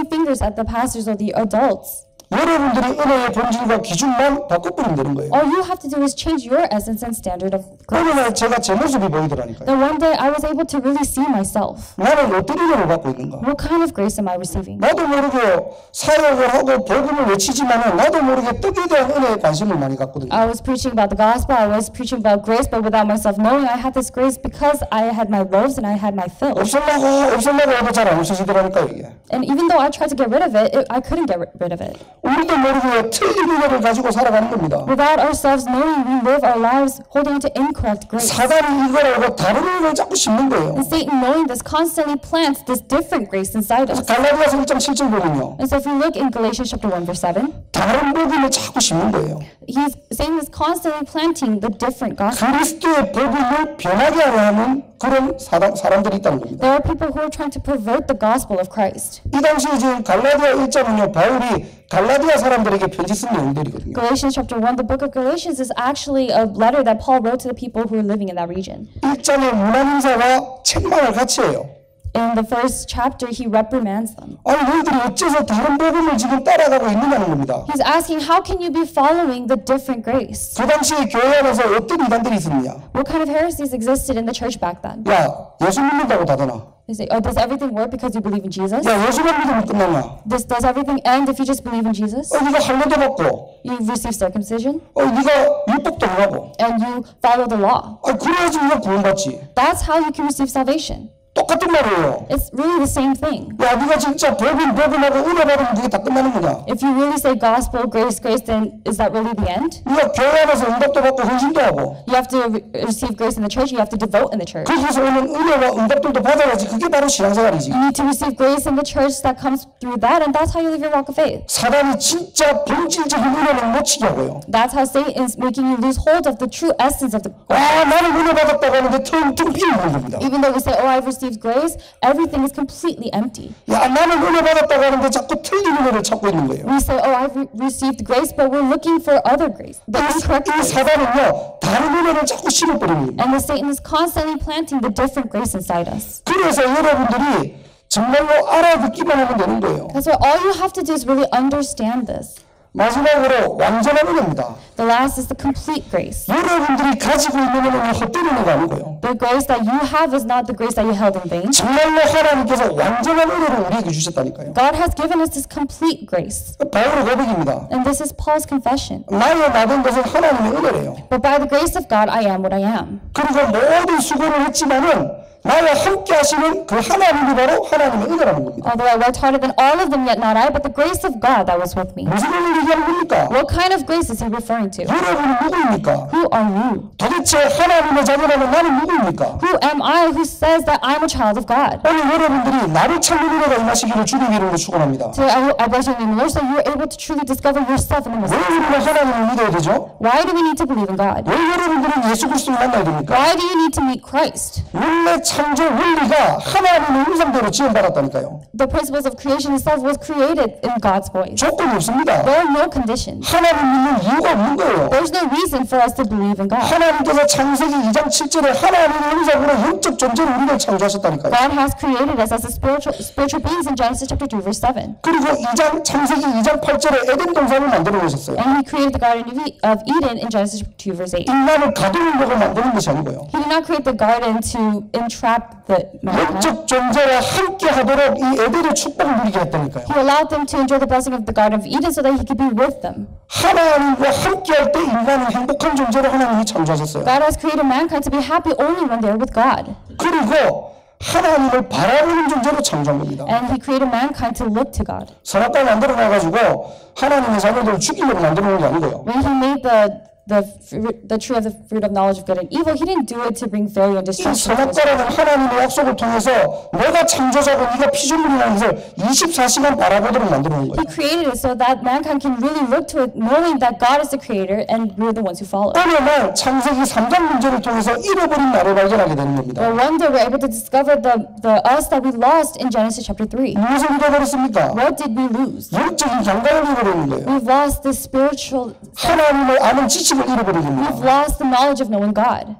fingers at the pastors or the adults. 여러분들이 은혜의 본질과 기준만 바꿔버리면 되는 거예요. All you have to do is change your essence and standard of grace. 어느 날 제가 제 모습이 보이더라니까요. Then one day I was able to really see myself. 나는 어떤 은혜를 받고 있는가? What kind of grace am I receiving? 나도 모르게 사역을 하고 복음을 외치지만은 나도 모르게 떡에 대한 은혜에 관심을 많이 갖거든요. I was preaching about the gospel, I was preaching about grace, but without myself knowing I had this grace because I had my loaves and I had my fill. 없을라고 해도 잘 안 없어지더라니까요, 이게. And even though I tried to get rid of it, I couldn't get rid of it. 우리도 모르게 틀린 은혜를 가지고 살아가는 겁니다. Without ourselves knowing, we live our lives holding to incorrect grace. 사단이 이걸 알고 다른 은혜를 자꾸 심는 거예요. And Satan, knowing this, constantly plants this different grace inside us. 갈라디아서 1장 7절 보면요. And so if we look in Galatians chapter 1 verse 7, 다른 복음을 자꾸 심는 거예요. Satan is constantly planting the different gospel. 그리스도의 복음을 변하게 하려 하는 그런 사람들이 있다는 겁니다. There are people who are trying to pervert the gospel of Christ. 이 당시에 지금 갈라디아 1장은요, 바울이 갈라디아 사람들에게 편지 쓴 내용들이거든요. Galatians chapter 1, the book of Galatians is actually a letter that Paul wrote to the people who were living in that region. 1장의 문안인사와 책망을 같이 해요. In the first chapter, he reprimands them. 아니 너희들이 어째서 다른 복음을 지금 따라가고 있느냐는 겁니다. He's asking, how can you be following the different grace? 그 당시에 교회 안에서 어떤 이단들이 있었느냐? What kind of heresies existed in the church back then? 야, 예수 믿는다고 다 되나? They say, oh, does everything work because you believe in Jesus? 야, 예수만 믿으면 끝나냐? Does everything end if you just believe in Jesus? 네가 할례도 받고, You receive circumcision 네가 율법도 하고, and you follow the law. 그래야지 네가 구원받지. That's how you can receive salvation. 똑같은 말이에요. It's really the same thing. 야, 네가 진짜 복음하고 은혜 받으면 그게 다 끝나는 거냐? If you really say gospel, grace, then is that really the end? 네가 교회 안에서 응답도 받고 헌신도 하고, You have to receive grace in the church, you have to devote in the church. 거기서 오는 은혜와 응답들도 받아야지. 그게 바로 신앙생활이지. You need to receive grace in the church that comes through that, and that's how you live your walk of faith. 사단이 진짜 본질적인 은혜를 놓치게 하고요. That's how Satan is making you lose hold of the true essence of the 나는 은혜 받았다고 하는데 텅텅 비는 겁니다. Even though we say, oh, I've received grace, everything is completely empty. 야, 나는 은혜 받았다고 하는데 자꾸 틀린 은혜를 찾고 있는 거예요. We say, oh, I've received grace, but we're looking for other grace. The incorrect 이 grace. 사단은요, 다른 은혜를 자꾸 심어버리는 겁니다. And the Satan is constantly planting the different grace inside us. 그래서 여러분들이 정말로 알아듣기만 하면 되는 거예요. That's why all you have to do is really understand this. 마지막으로 완전한 은혜입니다. The last is the complete grace. 여러분들이 가지고 있는 은혜는 헛된 은혜가 아니고요. The grace that you have is not the grace that you held in vain. 정말로 하나님께서 완전한 은혜를 우리에게 주셨다니까요. God has given us this complete grace. 바울의 고백입니다. And this is Paul's confession. 나의 받은 것은 하나님의 은혜래요. But by the grace of God, I am what I am. 그리고 모든 수고를 했지만은 나와 함께 하시는 그 하나님이 바로 하나님의 은혜라는 겁니다. Although I worked harder than all of them, yet not I, but the grace of God that was with me. 무슨 은혜를 얘기하는 겁니까? What kind of grace is he referring to? 여러분은 누구입니까? Who are you? 도대체 하나님의 자녀라면 나는 누구입니까? Who am I who says that I'm a child of God? 오늘 여러분들이 나를 찾는 은혜가 임하시기를 주님 이름으로 축원합니다. Today I bless your name, Lord, so you're able to truly discover yourself in the 왜 Messiah. 우리가 하나님을 믿어야 되죠? Why do we need to believe in God? 왜 여러분들은 예수 그리스도를 만나야 됩니까? Why do you need to meet Christ? 원래 창조 원리가 하나님의 음성대로 지원받았다니까요. The principles of creation itself was created in God's voice. 조건이 없습니다. There are no conditions. 하나님 믿는 이유가 없는 거예요. There's no reason for us to believe in God. 하나님께서 창세기 2장 7절에 하나님의 음성으로 영적 존재로 우리를 창조하셨다니까요. God has created us as a spiritual beings in Genesis chapter 2 verse 7. 그리고 창세기 2장 8절에 에덴 동산을 만들어 놓으셨어요. And he created the Garden of Eden in Genesis chapter 2 verse 8. 인간을 가두려고 만드는 것이 아니고요. He did not create the garden to entrap the mankind. 영적 존재와 함께 하도록 이 에덴의 축복을 누리게 했다니까요. He allowed them to enjoy the blessing of the Garden of Eden so that he could be with them. 하나님과 함께 할 때 인간은 행복한 존재로 하나님이 창조하셨어요. God has created mankind to be happy only when they're with God. 그리고 하나님을 바라보는 존재로 창조한 겁니다. And he created mankind to look to God. 선악과를 만들어 놔가지고 하나님의 자녀들을 죽이려고 만들어 놓은 게 아니고요. When he made the tree of the fruit of knowledge of good and evil, he didn't do it to bring failure and 이 destruction. 선악과라는 하나님의 약속을 통해서 내가 창조자고 네가 피조물이라는 것을 24시간 바라보도록 만들어 놓은 거예요. He created it so that mankind can really look to it, knowing that God is the creator and we're the ones who follow. 어느 날 창세기 3장 문제를 통해서 잃어버린 나를 발견하게 되는 겁니다. But one day we're able to discover the us that we lost in Genesis chapter 3. 무엇을 잃어버렸습니까? What did we lose? 영적인 감각을 잃어버리는 거예요. We've lost the spiritual, 하나님을 아는 지식을 잃어버린 겁니다. we've lost the knowledge of knowing God.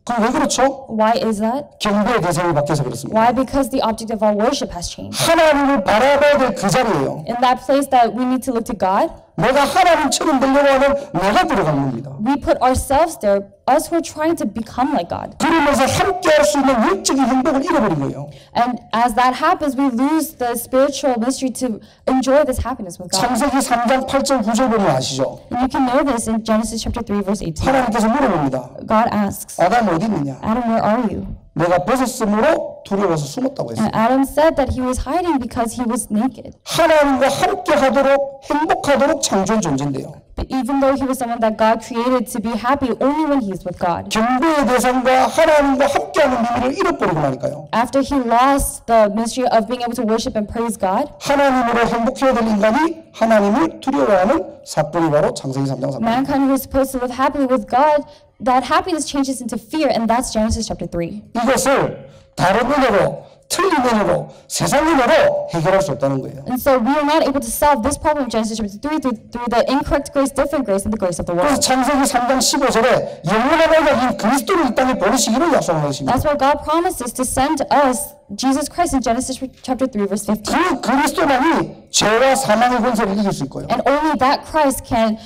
그럼 왜 그렇죠? Why is that? 경배의 대상이 바뀌어서 그렇습니다. Why? Because the object of our worship has changed. 하나님을 바라봐야 될 그 자리예요. In that place that we need to look to God, 내가 하나님처럼 되려고 하는 내가 들어간 겁니다. we put ourselves there, us who are trying to become like God. 그러면서 함께할 수 있는 영적인 행복을 잃어버린 거예요. And as that happens, we lose the spiritual mystery to enjoy this happiness with God. 창세기 3장 8절 9절 보면 아시죠? And you can know this in Genesis chapter 3, verse 18. 하나님께서 물어봅니다. God asks, 아담 어디 있느냐? Adam, where are you? 내가 벗었으므로 두려워서 숨었다고 했어요. And Adam said that he was hiding because he was naked. 하나님과 함께하도록 행복하도록 창조한 존재인데요. But even though he was someone that God created to be happy only when he is with God. 경배의 대상과 하나님과 함께하는 비밀을 잃어버리고 나니까요. After he lost the mystery of being able to worship and praise God, 하나님으로 행복해야 될 인간이 하나님을 두려워하는 사건이 바로 창세기 3장 3절. mankind who was supposed to live happily with God, that happiness changes into fear, and that's Genesis chapter 3. 이것을 다른 은혜로, 틀린 은혜로, 세상 은혜로 해결할 수 없다는 거예요. And so we are not able to solve this problem of Genesis chapter 3 through the incorrect grace, different grace, and the grace of the 그래서 world. 창세기 3장 15절에 영원한 언약인 그리스도를 이 땅에 보내시기를 약속한 것입니다. That's why God promises to send us Jesus Christ in Genesis chapter 3, verse 15. 그 그리스도만이 죄와 사망의 권세를 이길 수 있고요. And only that Christ can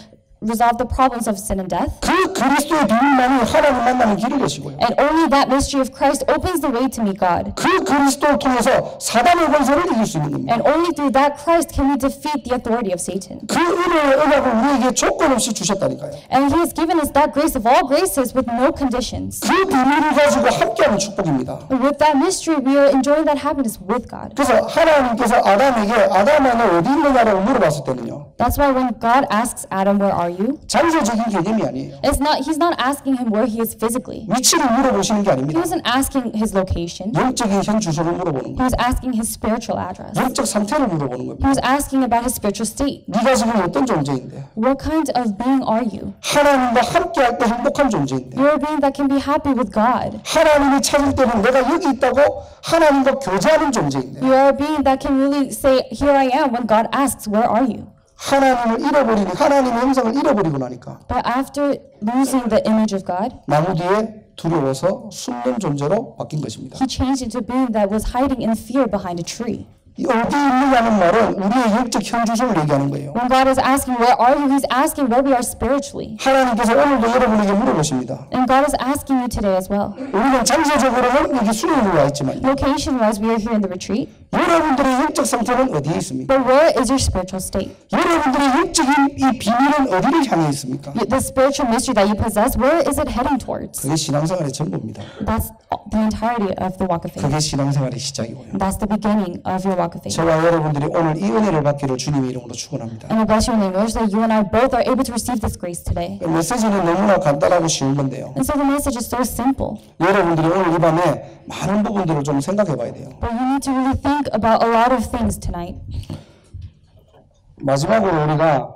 resolve the problems of sin and death. 그 그리스도의 비밀만이 하나님 만나는 길을 여시고요. And only that mystery of Christ opens the way to meet God. 그 그리스도를 통해서 사단의 권세를 이길 수 있는 겁니다. And only through that Christ can we defeat the authority of Satan. 그 은혜의 언약을 우리에게 조건 없이 주셨다니까요. And he has given us that grace of all graces with no conditions. 그 비밀을 가지고 함께하는 축복입니다. And with that mystery, we are enjoying that happiness with God. 그래서 하나님께서 아담에게 아담아 너 어디 있느냐라고 물어봤을 때는요. That's why when God asks Adam, where are you? 장소적인 개념이 아니에요. He's not asking him where he is physically. 위치를 물어보시는 게 He 아닙니다. wasn't asking his location. 영적인 현 주소를 물어보는 He 거예요. was asking his spiritual address. 영적 상태를 물어보는 He 겁니다. was asking about his spiritual state. 네가 지금 어떤 존재인데? What kind of being are you? 하나님과 함께할 때 행복한 존재인데. You're a being that can be happy with God. 하나님이 찾을 때는 내가 여기 있다고 하나님과 교제하는 존재인데. You are a being that can really say, here I am, when God asks, where are you? 하나님을 잃어버리니 하나님의 형상을 잃어버리고 나니까 But after losing the image of God, 나무 뒤에 두려워서 숨는 존재로 바뀐 것입니다. he changed into a being that was hiding in fear behind a tree. 이 어디 있느냐는 말은 우리의 영적 현 주소를 얘기하는 거예요. When God is asking, where are you? He's asking where we are spiritually. 하나님께서 오늘도 여러분에게 물어보십니다. And God is asking you today as well. 우리는 장소적으로는 여기 수련으로 와 있지만 Location-wise, we are here in the retreat. 여러분들의 영적 상태는 어디에 있습니까? But where is your spiritual state? 여러분들의 영적인 이 비밀은 어디를 향해 있습니까? The spiritual mystery that you possess, where is it heading towards? 그게 신앙생활의 전부입니다. That's the entirety of the walk of faith. 그게 신앙생활의 시작이고요. That's the beginning of your walk of faith. 저와 여러분들이 오늘 이 은혜를 받기를 주님의 이름으로 축원합니다. And I bless your name. I wish that you and I both are able to receive this grace today. 메시지는 너무나 간단하고 쉬운 건데요. And so the message is so simple. 여러분들이 오늘 이 밤에 많은 부분들을 좀 생각해 봐야 돼요. But you need to really think about a lot of things tonight. 마지막으로 우리가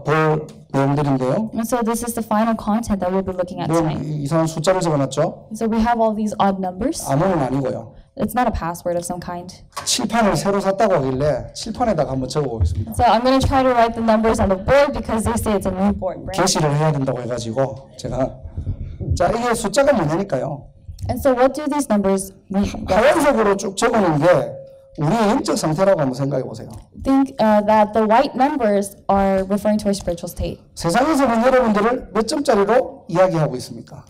볼 내용들인데요. And so this is the final content that we'll be looking at 뭐 tonight. 이상한 숫자를 적어놨죠? So we have all these odd numbers. 암호는 아니고요. It's not a password of some kind. 칠판을 새로 샀다고 하길래 칠판에다가 한번 적어보겠습니다. So I'm going to try to write the numbers on the board because they say it's a new board, right? 게시를 해야 된다고 해가지고 제가 자 이게 숫자가 뭐냐니까요. And so what do these numbers mean? 하얀색으로 쭉 적어놓은 게 우리의 영적 상태라고 한번 생각해 보세요. Think that the white numbers are referring to our spiritual state. 세상에서는 여러분들을 몇 점짜리로 이야기하고 있습니까?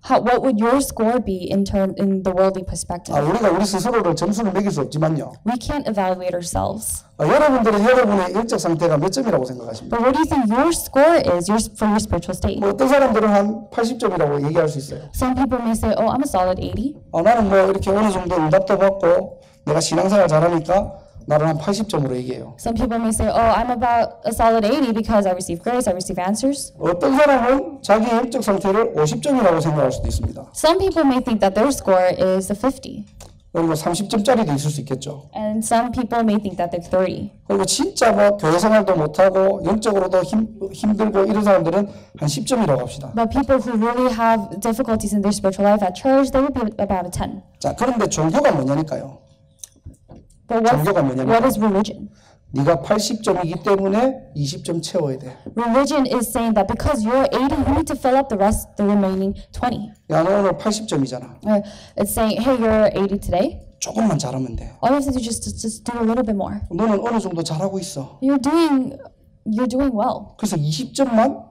What would your score be in the worldly perspective? 우리가 우리 스스로를 점수를 매길 수 없지만요. We can't evaluate ourselves. 여러분들은 여러분의 영적 상태가 몇 점이라고 생각하십니까? But what do you think your score is for your spiritual state? 뭐 어떤 사람들은 한 80점이라고 얘기할 수 있어요. Some people may say, oh, I'm a solid 80. 나는 뭐 이렇게 어느 정도 응답도 받고 내가 신앙생활 잘하니까 나를 한 80점으로 얘기해요. Some people may say, oh, I'm about a solid 80 because I receive grace, I receive answers. 어떤 사람은 자기 영적 상태를 50점이라고 생각할 수도 있습니다. Some people may think that their score is a 50. 그리고 30점짜리도 있을 수 있겠죠. And some people may think that they're 30. 그리고 진짜 뭐 교회 생활도 못하고 영적으로도 힘들고 이런 사람들은 한 10점이라고 합시다. But people who really have difficulties in their spiritual life at church, they would be about a 10. 자, 그런데 종교가 뭐냐니까요. But 종교가 뭐냐니까. what is religion? 네가 80점이기 때문에 20점 채워야 돼. Religion is saying that because you're 80, you need to fill up the remaining 20. 야, 너 오늘 80점이잖아. It's saying, hey, you're 80 today. 조금만 잘하면 돼. All you have to do is just do a little bit more. 너는 어느 정도 잘하고 있어. You're doing well. 그래서 20점만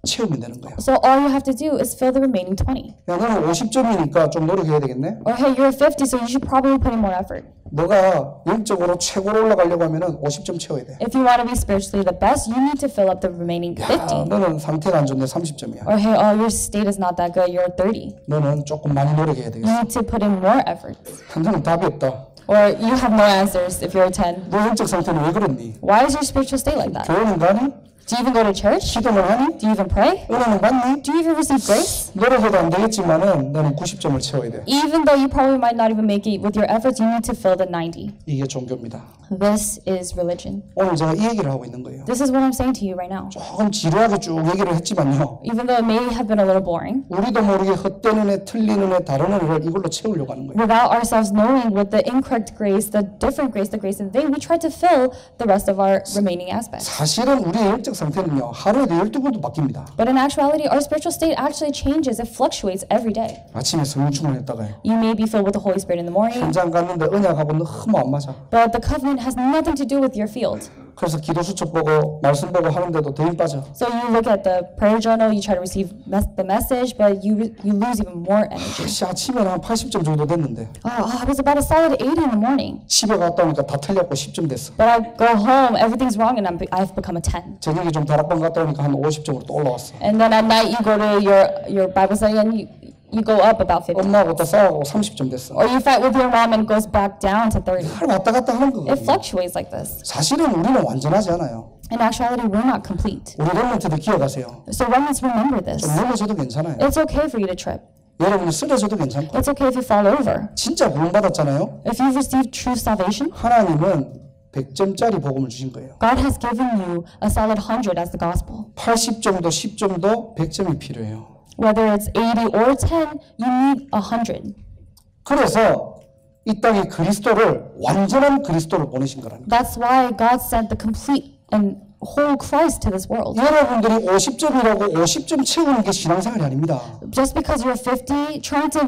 채우면 되는 거야. So all you have to do is fill the remaining 20. 야, 너는 50점이니까 좀 노력해야 되겠네. Or hey, you're 50, so you should probably put in more effort. 너가 영적으로 최고로 올라가려고 하면은 50점 채워야 돼. If you want to be spiritually the best, you need to fill up the remaining 50. 너는 상태가 안 좋네 30점이야. Or hey, oh, your state is not that good, you're 30. 너는 조금 많이 노력해야 되겠어. You need to put in more effort. 너는 답이 없다. Or you have no answers if you're 10. 너 영적 상태는 왜 그렇니? Why is your spiritual state like that? 교회는 가니? Do you even go to church? 기도는 하니? Do you even pray? 은혜는 받니? Do you even receive grace? 노력해도 안 되겠지만은 너는 90점을 채워야 돼. Even though you probably might not even make it with your efforts, you need to fill the 90. 이게 종교입니다. This is religion. 오늘 제가 이 얘기를 하고 있는 거예요. This is what I'm saying to you right now. 조금 지루하게 쭉 얘기를 했지만요. Even though it may have been a little boring, 우리도 모르게 헛된 은혜, 틀린 은혜, 다른 은혜를 이걸로 채우려고 하는 거예요. without ourselves knowing with the incorrect grace, the different grace, the grace in vain, we try to fill the rest of our remaining aspects. 사실은 우리의 영적 상태는요. 하루에도 12번도 바뀝니다. But in actuality, our spiritual state actually changes. It fluctuates every day. 아침에 성령 충만했다가요. You may be filled with the Holy Spirit in the morning, 현장 갔는데 언약하고 너무 안 맞아. but the covenant has nothing to do with your field. 그래서 기도 수첩 보고 말씀 보고 하는데도 더 힘 빠져. So you look at the prayer journal, you try to receive the message, but you lose even more energy. 아침에 한 80점 정도 됐는데 I was about a solid 80 in the morning, 집에 갔다 오니까 다 틀렸고 10점 됐어. but I go home, everything's wrong, and I've become a 10. 저녁에 좀 다락방 갔다 오니까 한 50점으로 또 올라왔어. And then at night you go to your Bible study and you go up about 50. 엄마하고 또 싸우고 30점 됐어. Or you fight with your mom and it goes back down to 30. 하루 왔다 갔다 하는 It 거거든요. fluctuates like this. 사실은 우리는 완전하지 않아요. In actuality, we're not complete. 우리 렘넌트들 기억하세요. So remnants, remember this. 좀 넘어져도 괜찮아요. It's okay for you to trip. 여러분이 쓰러져도 괜찮고. It's okay if you fall over. 진짜 구원받았잖아요. If you've received true salvation, 하나님은 100점짜리 복음을 주신 거예요. God has given you a solid 100 as the gospel. 80점도 10점도 100점이 필요해요. Whether it's 80 or 10, you need 100. 그래서 이 땅에 그리스도를 완전한 그리스도를 보내신 거랍니다. That's why God sent the complete and whole Christ to this world. 여러분들이 50점이라고 50점 채우는 게 신앙생활이 아닙니다. Just because you're 50, trying to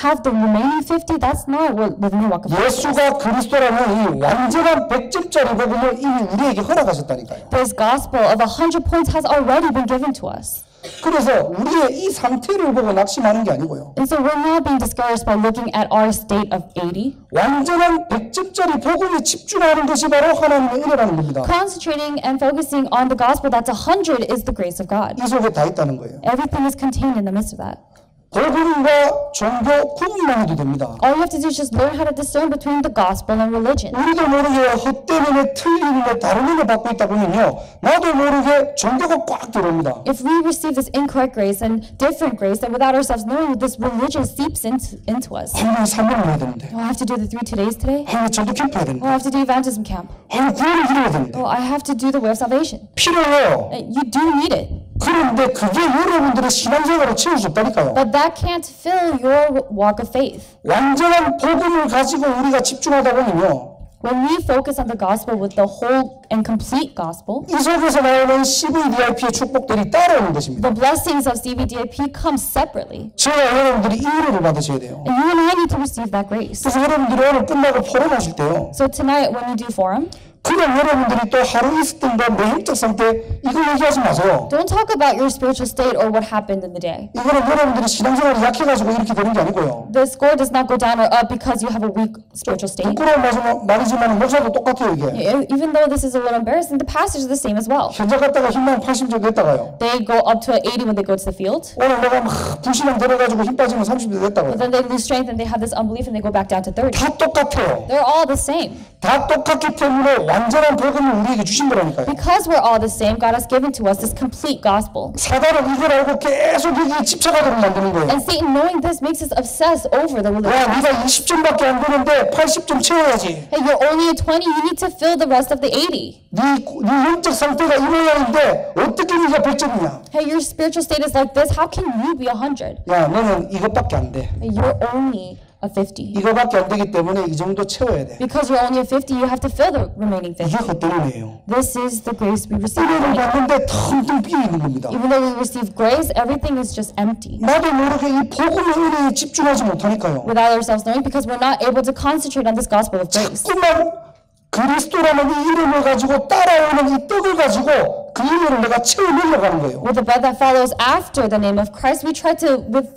have the remaining 50, that's not what living the walk of faith is. 예수가 그리스도라는 이 완전한 100점짜리 복음을 이미 우리에게 허락하셨다니까요. This gospel of 100 points has already been given to us. 그래서 우리의 이 상태를 보고 낙심하는 게 아니고요. And so we're not being discouraged by looking at our state of 80. 완전한 100점짜리 복음에 집중하는 것이 바로 하나님의 은혜라는 겁니다. Concentrating and focusing on the gospel that's 100 is the grace of God. 이 속에 다 있다는 거예요. Everything is contained in the midst of that. 복음과 종교 구분만 해도 됩니다. All you have to do is just learn how to discern between the gospel and religion. 우리도 모르게 헛된 은혜, 틀린 은혜, 다른 은혜 받고 있다 보면요. 나도 모르게 종교가 꽉 들어옵니다. If we receive this incorrect grace and different grace, then without ourselves knowing, this religion seeps into us. 오늘 3번을 해야 되는데. Oh, I have to do the 3 2days today? 오늘 전도 캠프 해야 Oh, 되는데. I have to do evangelism camp. 오늘 구원을 드려야 되는데. Oh, I have to do the way of salvation. 필요해요. You do need it. 그런데 그게 여러분들의 신앙생활을 채울 수 없다니까요. But that can't fill your walk of faith. 완전한 복음을 가지고 우리가 집중하다 보면요. When we focus on the gospel with the whole and complete gospel, 이 속에서 나오는 CVDIP의 축복들이 따라오는 것입니다. the blessings of CVDIP come separately. 저와 여러분들이 이 은혜를 받으셔야 돼요. And you and I need to receive that grace. 그래서 여러분들이 오늘 끝나고 포럼하실 때요. So tonight when you do forum, 그럼 여러분들이 또 하루 있었던 내 영적 상태 이거 얘기하지 마세요. don't talk about your spiritual state or what happened in the day. 이거는 여러분들이 신앙생활이 약해가지고 이렇게 되는 게 아니고요. The score does not go down or up because you have a weak spiritual state. 부끄러운 말이지만 목사도 똑같아요 이게. Even though this is a little embarrassing, the pastors are the same as well. 현장 갔다가 힘만 80점 됐다가요. They go up to 80 when they go to the field. 오늘 내가 막 불신앙 들어가지고 힘 빠지면 30점 됐다고요. But then they lose strength and they have this unbelief and they go back down to 30. 다 똑같아요. They're all the same. 다 똑같기 때문에 완전한 복음을 우리에게 주신 거라니까요. Because we're all the same, God has given to us this complete gospel. 사단은 이걸 알고 계속 여기에 집착하도록 만드는 거예요. And Satan, knowing this, makes us obsess over the 야, religion. 네가 20점밖에 안 되는데 80점 채워야지. Hey, you're only at 20, you need to fill the rest of the 80. 네 영적 상태가 이 모양인데 어떻게 네가 100점이냐? Hey, your spiritual state is like this, how can you be 100? 야, 너는 이것밖에 안 돼. Hey, you're only of 50. 이거밖에 안 되기 때문에 이 정도 채워야 돼. Because you're only at 50, you have to fill the remaining 이게 50. 헛된 은혜예요. This is the grace we receive. 은혜를 받는데 텅텅 비어 있는 겁니다. Even though we receive grace, everything is just empty. 나도 모르게 이 복음의 은혜에 집중하지 못하니까요. Without ourselves knowing, because we're not able to concentrate on this gospel of grace. 자꾸만 그리스도라는 이 이름을 가지고 따라오는 이 떡을 가지고 그 이름을 내가 채우려고 하는 거예요. With the bread that follows after the name of Christ, we try to, with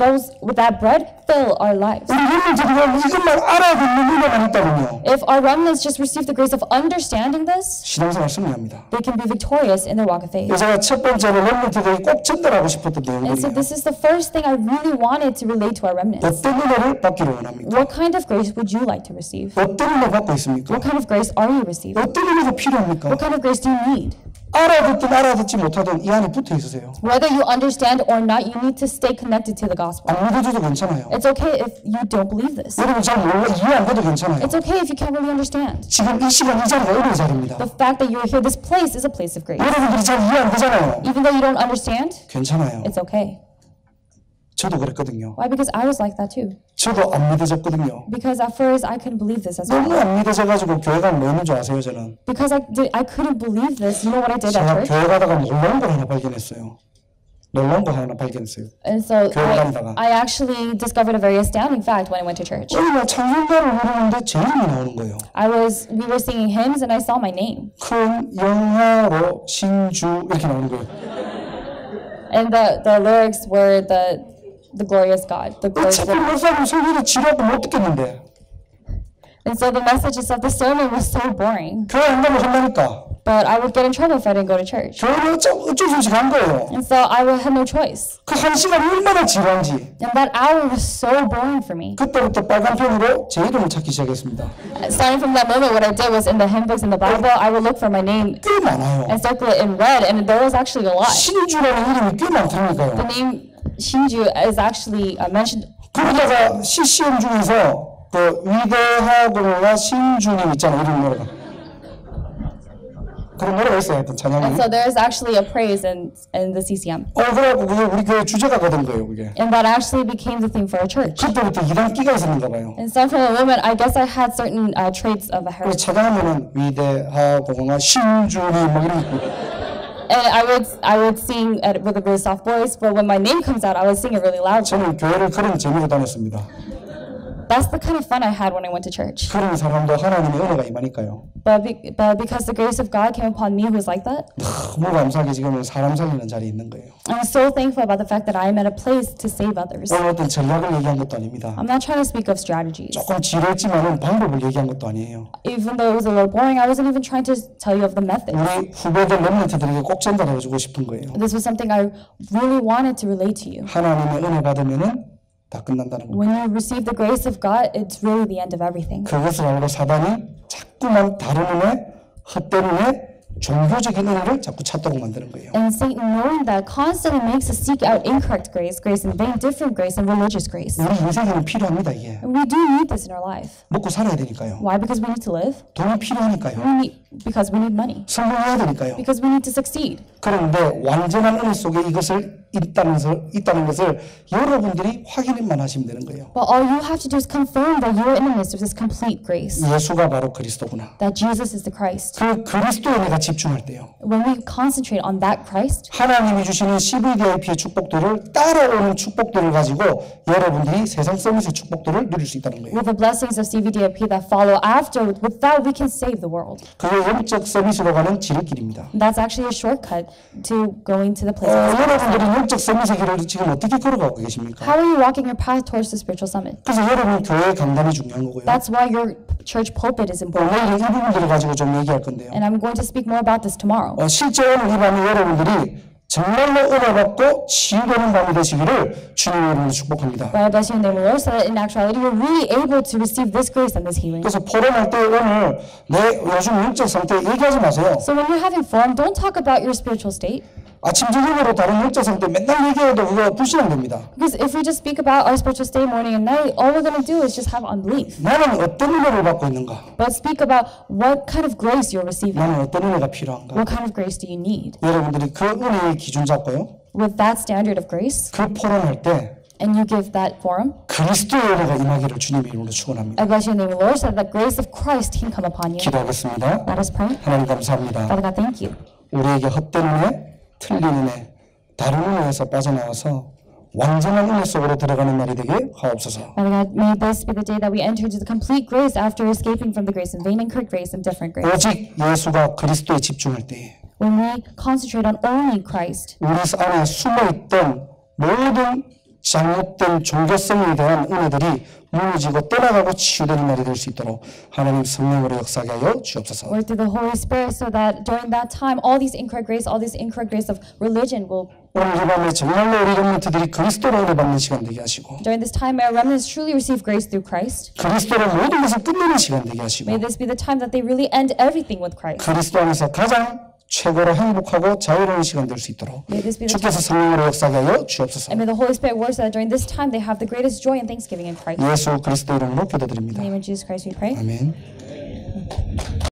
that bread, fill our lives. 우리 렘넌트들은 이것만 알아듣는 은혜만 있다면요. If our remnants just receive the grace of understanding this, 신앙생활 승리합니다. they can be victorious in their walk of faith. 제가 첫 번째로 렘넌트들이 꼭 전달하고 싶었던 And so 내용들이에요. this is the first thing I really wanted to relate to our remnants. 어떤 은혜를 받기를 원합니까? What kind of grace would you like to receive? 어떤 은혜 받고 있습니까? What kind of grace are you receiving? 어떤 은혜가 필요합니까? What kind of grace do you need? 알아듣든 알아듣지 못하든 이 안에 붙어 있으세요. Whether you understand or not, you need to stay connected to the gospel. 안 믿어줘도 괜찮아요. It's okay if you don't believe this. 여러분 잘 몰라 이해 안 돼도 괜찮아요. It's okay if you can't really understand. 지금 이 시간 이 자리가 은혜 자리입니다. The fact that you're here, this place is a place of grace. 여러분들이 잘 이해 안 되잖아요. Even though you don't understand, 괜찮아요. it's okay. 저도 그랬거든요. Why? Because I was like that too. 저도 안 믿어졌거든요. Because at first I couldn't believe this as 너무 well. 안 믿어져가지고 교회 가면 뭐 있는 줄 아세요 저는? Because I couldn't believe this. You know what I did at 제가 church? 교회 가다가 놀라운 걸 하나 발견했어요. 놀라운 걸 하나 발견했어요. And so 교회 다니다가. I actually discovered a very astounding fact when I went to church. 어느 날 찬송가를 부르는데 제 이름이 나오는 거예요. We were singing hymns and I saw my name. 큰 영화로 신주 이렇게 나오는 거예요. And the lyrics were the glorious God. The glorious 어차피 목사님 설교를 지루하고 못 듣겠는데 And so the messages of the sermon was so boring. 교회 안 가면 혼나니까 But I would get in trouble if I didn't go to church. 교회를 어쩔 수 없이 간 거예요. And so I had no choice. 그 한 시간이 얼마나 지루한지 And that hour was so boring for me. 그때부터 빨간 펜으로 제 이름을 찾기 시작했습니다. Starting from that moment, what I did was in the hymn books in the Bible, I would look for my name 꽤 많아요. and circle it in red, and there was actually a lot. 신주라는 이름이 꽤 The 많다니까요. name Shinju is actually mentioned. 그러다가 CCM 중에서 그 위대하고가 신주님 있잖아요. 이름 노래가. 그런 노래가 있어요. 어떤 찬양이. And so there's actually a praise in the CCM. 그래갖고 그게 우리 교회 주제가가 된 거예요. 그게. And that actually became the theme for our church. 그때부터 이단 끼가 있었는가 봐요. And so from the moment, I guess I had certain traits of a 그래서 heretic. 찬양하면은 위대하고가 신주님 막 이런 거. And I would sing with a really soft voice, but when my name comes out, I would sing it really loud. 저는 교회를 그런 재미로 다녔습니다. That's the kind of fun I had when I went to church. 그런 사람도 하나님의 은혜가 임하니까요. But because the grace of God came upon me who was like that, 너무 감사하게 지금은 사람 살리는 자리에 있는 거예요. I'm so thankful about the fact that I am at a place to save others. 오늘 어떤 전략을 얘기한 것도 아닙니다. I'm not trying to speak of strategies. 조금 지루했지만은 방법을 얘기한 것도 아니에요. Even though it was a little boring, I wasn't even trying to tell you of the methods. 우리 후배들 렘넌트들에게 꼭 전달해주고 싶은 거예요. This was something I really wanted to relate to you. 하나님의 은혜 받으면은 다 끝난다는 겁니다. When you receive the grace of God, it's really the end of everything. 그것을 알고 사단이 자꾸만 다른 은혜, 헛된 은혜, 종교적인 은혜를 자꾸 찾도록 만드는 거예요. And Satan, knowing that, constantly makes us seek out incorrect grace, grace in vain, different grace, and religious grace. 우리 인생에는 필요합니다 이게. And we do need this in our life. 먹고 살아야 되니까요. Why? Because we need to live. 돈이 필요하니까요. Because we need money. 성공해야 되니까요. Because we need to succeed. 그런데 완전한 은혜 속에 이것을 있다는 것을 여러분들이 확인만 하시면 되는 거예요. But all you have to do is confirm that you are in the midst of this complete grace. 예수가 바로 그리스도구나. That Jesus is the Christ. 그 그리스도에 내가 집중할 때요. When we concentrate on that Christ, 하나님이 주시는 CVDIP의 축복들을 따라오는 축복들을 가지고 여러분들이 세상 서비스의 축복들을 누릴 수 있다는 거예요. with the blessings of CVDIP that follow after, with that we can save the world. 그게 영적 서비스로 가는 지름길입니다. That's actually a shortcut to going to the place of 여러분들이 영적 서비스의 길을 지금 어떻게 걸어가고 계십니까? How are you walking your path towards the spiritual summit? 그래서 여러분 교회 강단이 중요한 거고요. That's why your church pulpit is important. 오늘 이 부분들을 가지고 좀 얘기할 건데요. And I'm going to speak more about this tomorrow. 실제 오늘 이 밤에 여러분들이 정말로 은혜 받고 치유되는 밤이 되시기를 주님 이름으로 축복합니다. But I bless you in the name of the Lord, so that in actuality you're really able to receive this grace and this healing. 그래서 포럼할 때 오늘 내 요즘 영적 상태 얘기하지 마세요. So when you're having forum, don't talk about your spiritual state. 아침 저녁으로 다른 영적 상태 맨날 얘기해도 그거 불신앙됩니다. Because if we just speak about our spiritual state morning and night, all we're going to do is just have unbelief. 나는 어떤 은혜를 받고 있는가? But speak about what kind of grace you're receiving. 나는 어떤 은혜가 필요한가? What kind of grace do you need? 여러분들이 그 은혜의 기준 잡고요. With that standard of grace, 그 포럼할 때 and you give that forum. 그리스도의 은혜가 임하기를 주님의 이름으로 축원합니다. I bless your name, Lord, so that the grace of Christ can come upon you. 기도하겠습니다. Let us pray. 하나님 감사합니다. Father God, thank you. 우리에게 헛된 은혜, 틀린 은혜, 다른 은혜에서 빠져나와서 완전한 은혜 속으로 들어가는 날이 되게 하옵소서. Father God, may this be the day that we enter into the complete grace after escaping from the grace of vain and crooked grace and different grace. 오직 예수가 그리스도에 집중할 때에 When we concentrate on only Christ, 우리 안에 숨어있던 모든 잘못된 종교성에 대한 은혜들이 무너지고 떠나가고 치유되는 날이 될 수 있도록 하나님 성령으로 역사하게 하여 주옵소서. work through the Holy Spirit so that during that time, all these incorrect grace of religion will, 오늘 이 밤에 정말로 우리 렘넌트들이 그리스도로 은혜 받는 시간 되게 하시고 during this time, may our remnants truly receive grace through Christ. 그리스도로 모든 것을 끝내는 시간 되게 하시고 May this be the time that they really end everything with Christ. 그리스도 안에서 가장 최고로 행복하고 자유로운 시간 될 수 있도록 May this be the 주께서 성령으로 역사하게 하여 주옵소서. And may the Holy Spirit work so that during this time they have the greatest joy and thanksgiving in Christ. 예수 그리스도 이름으로 In 기도드립니다. the name of Jesus Christ we pray. 아멘.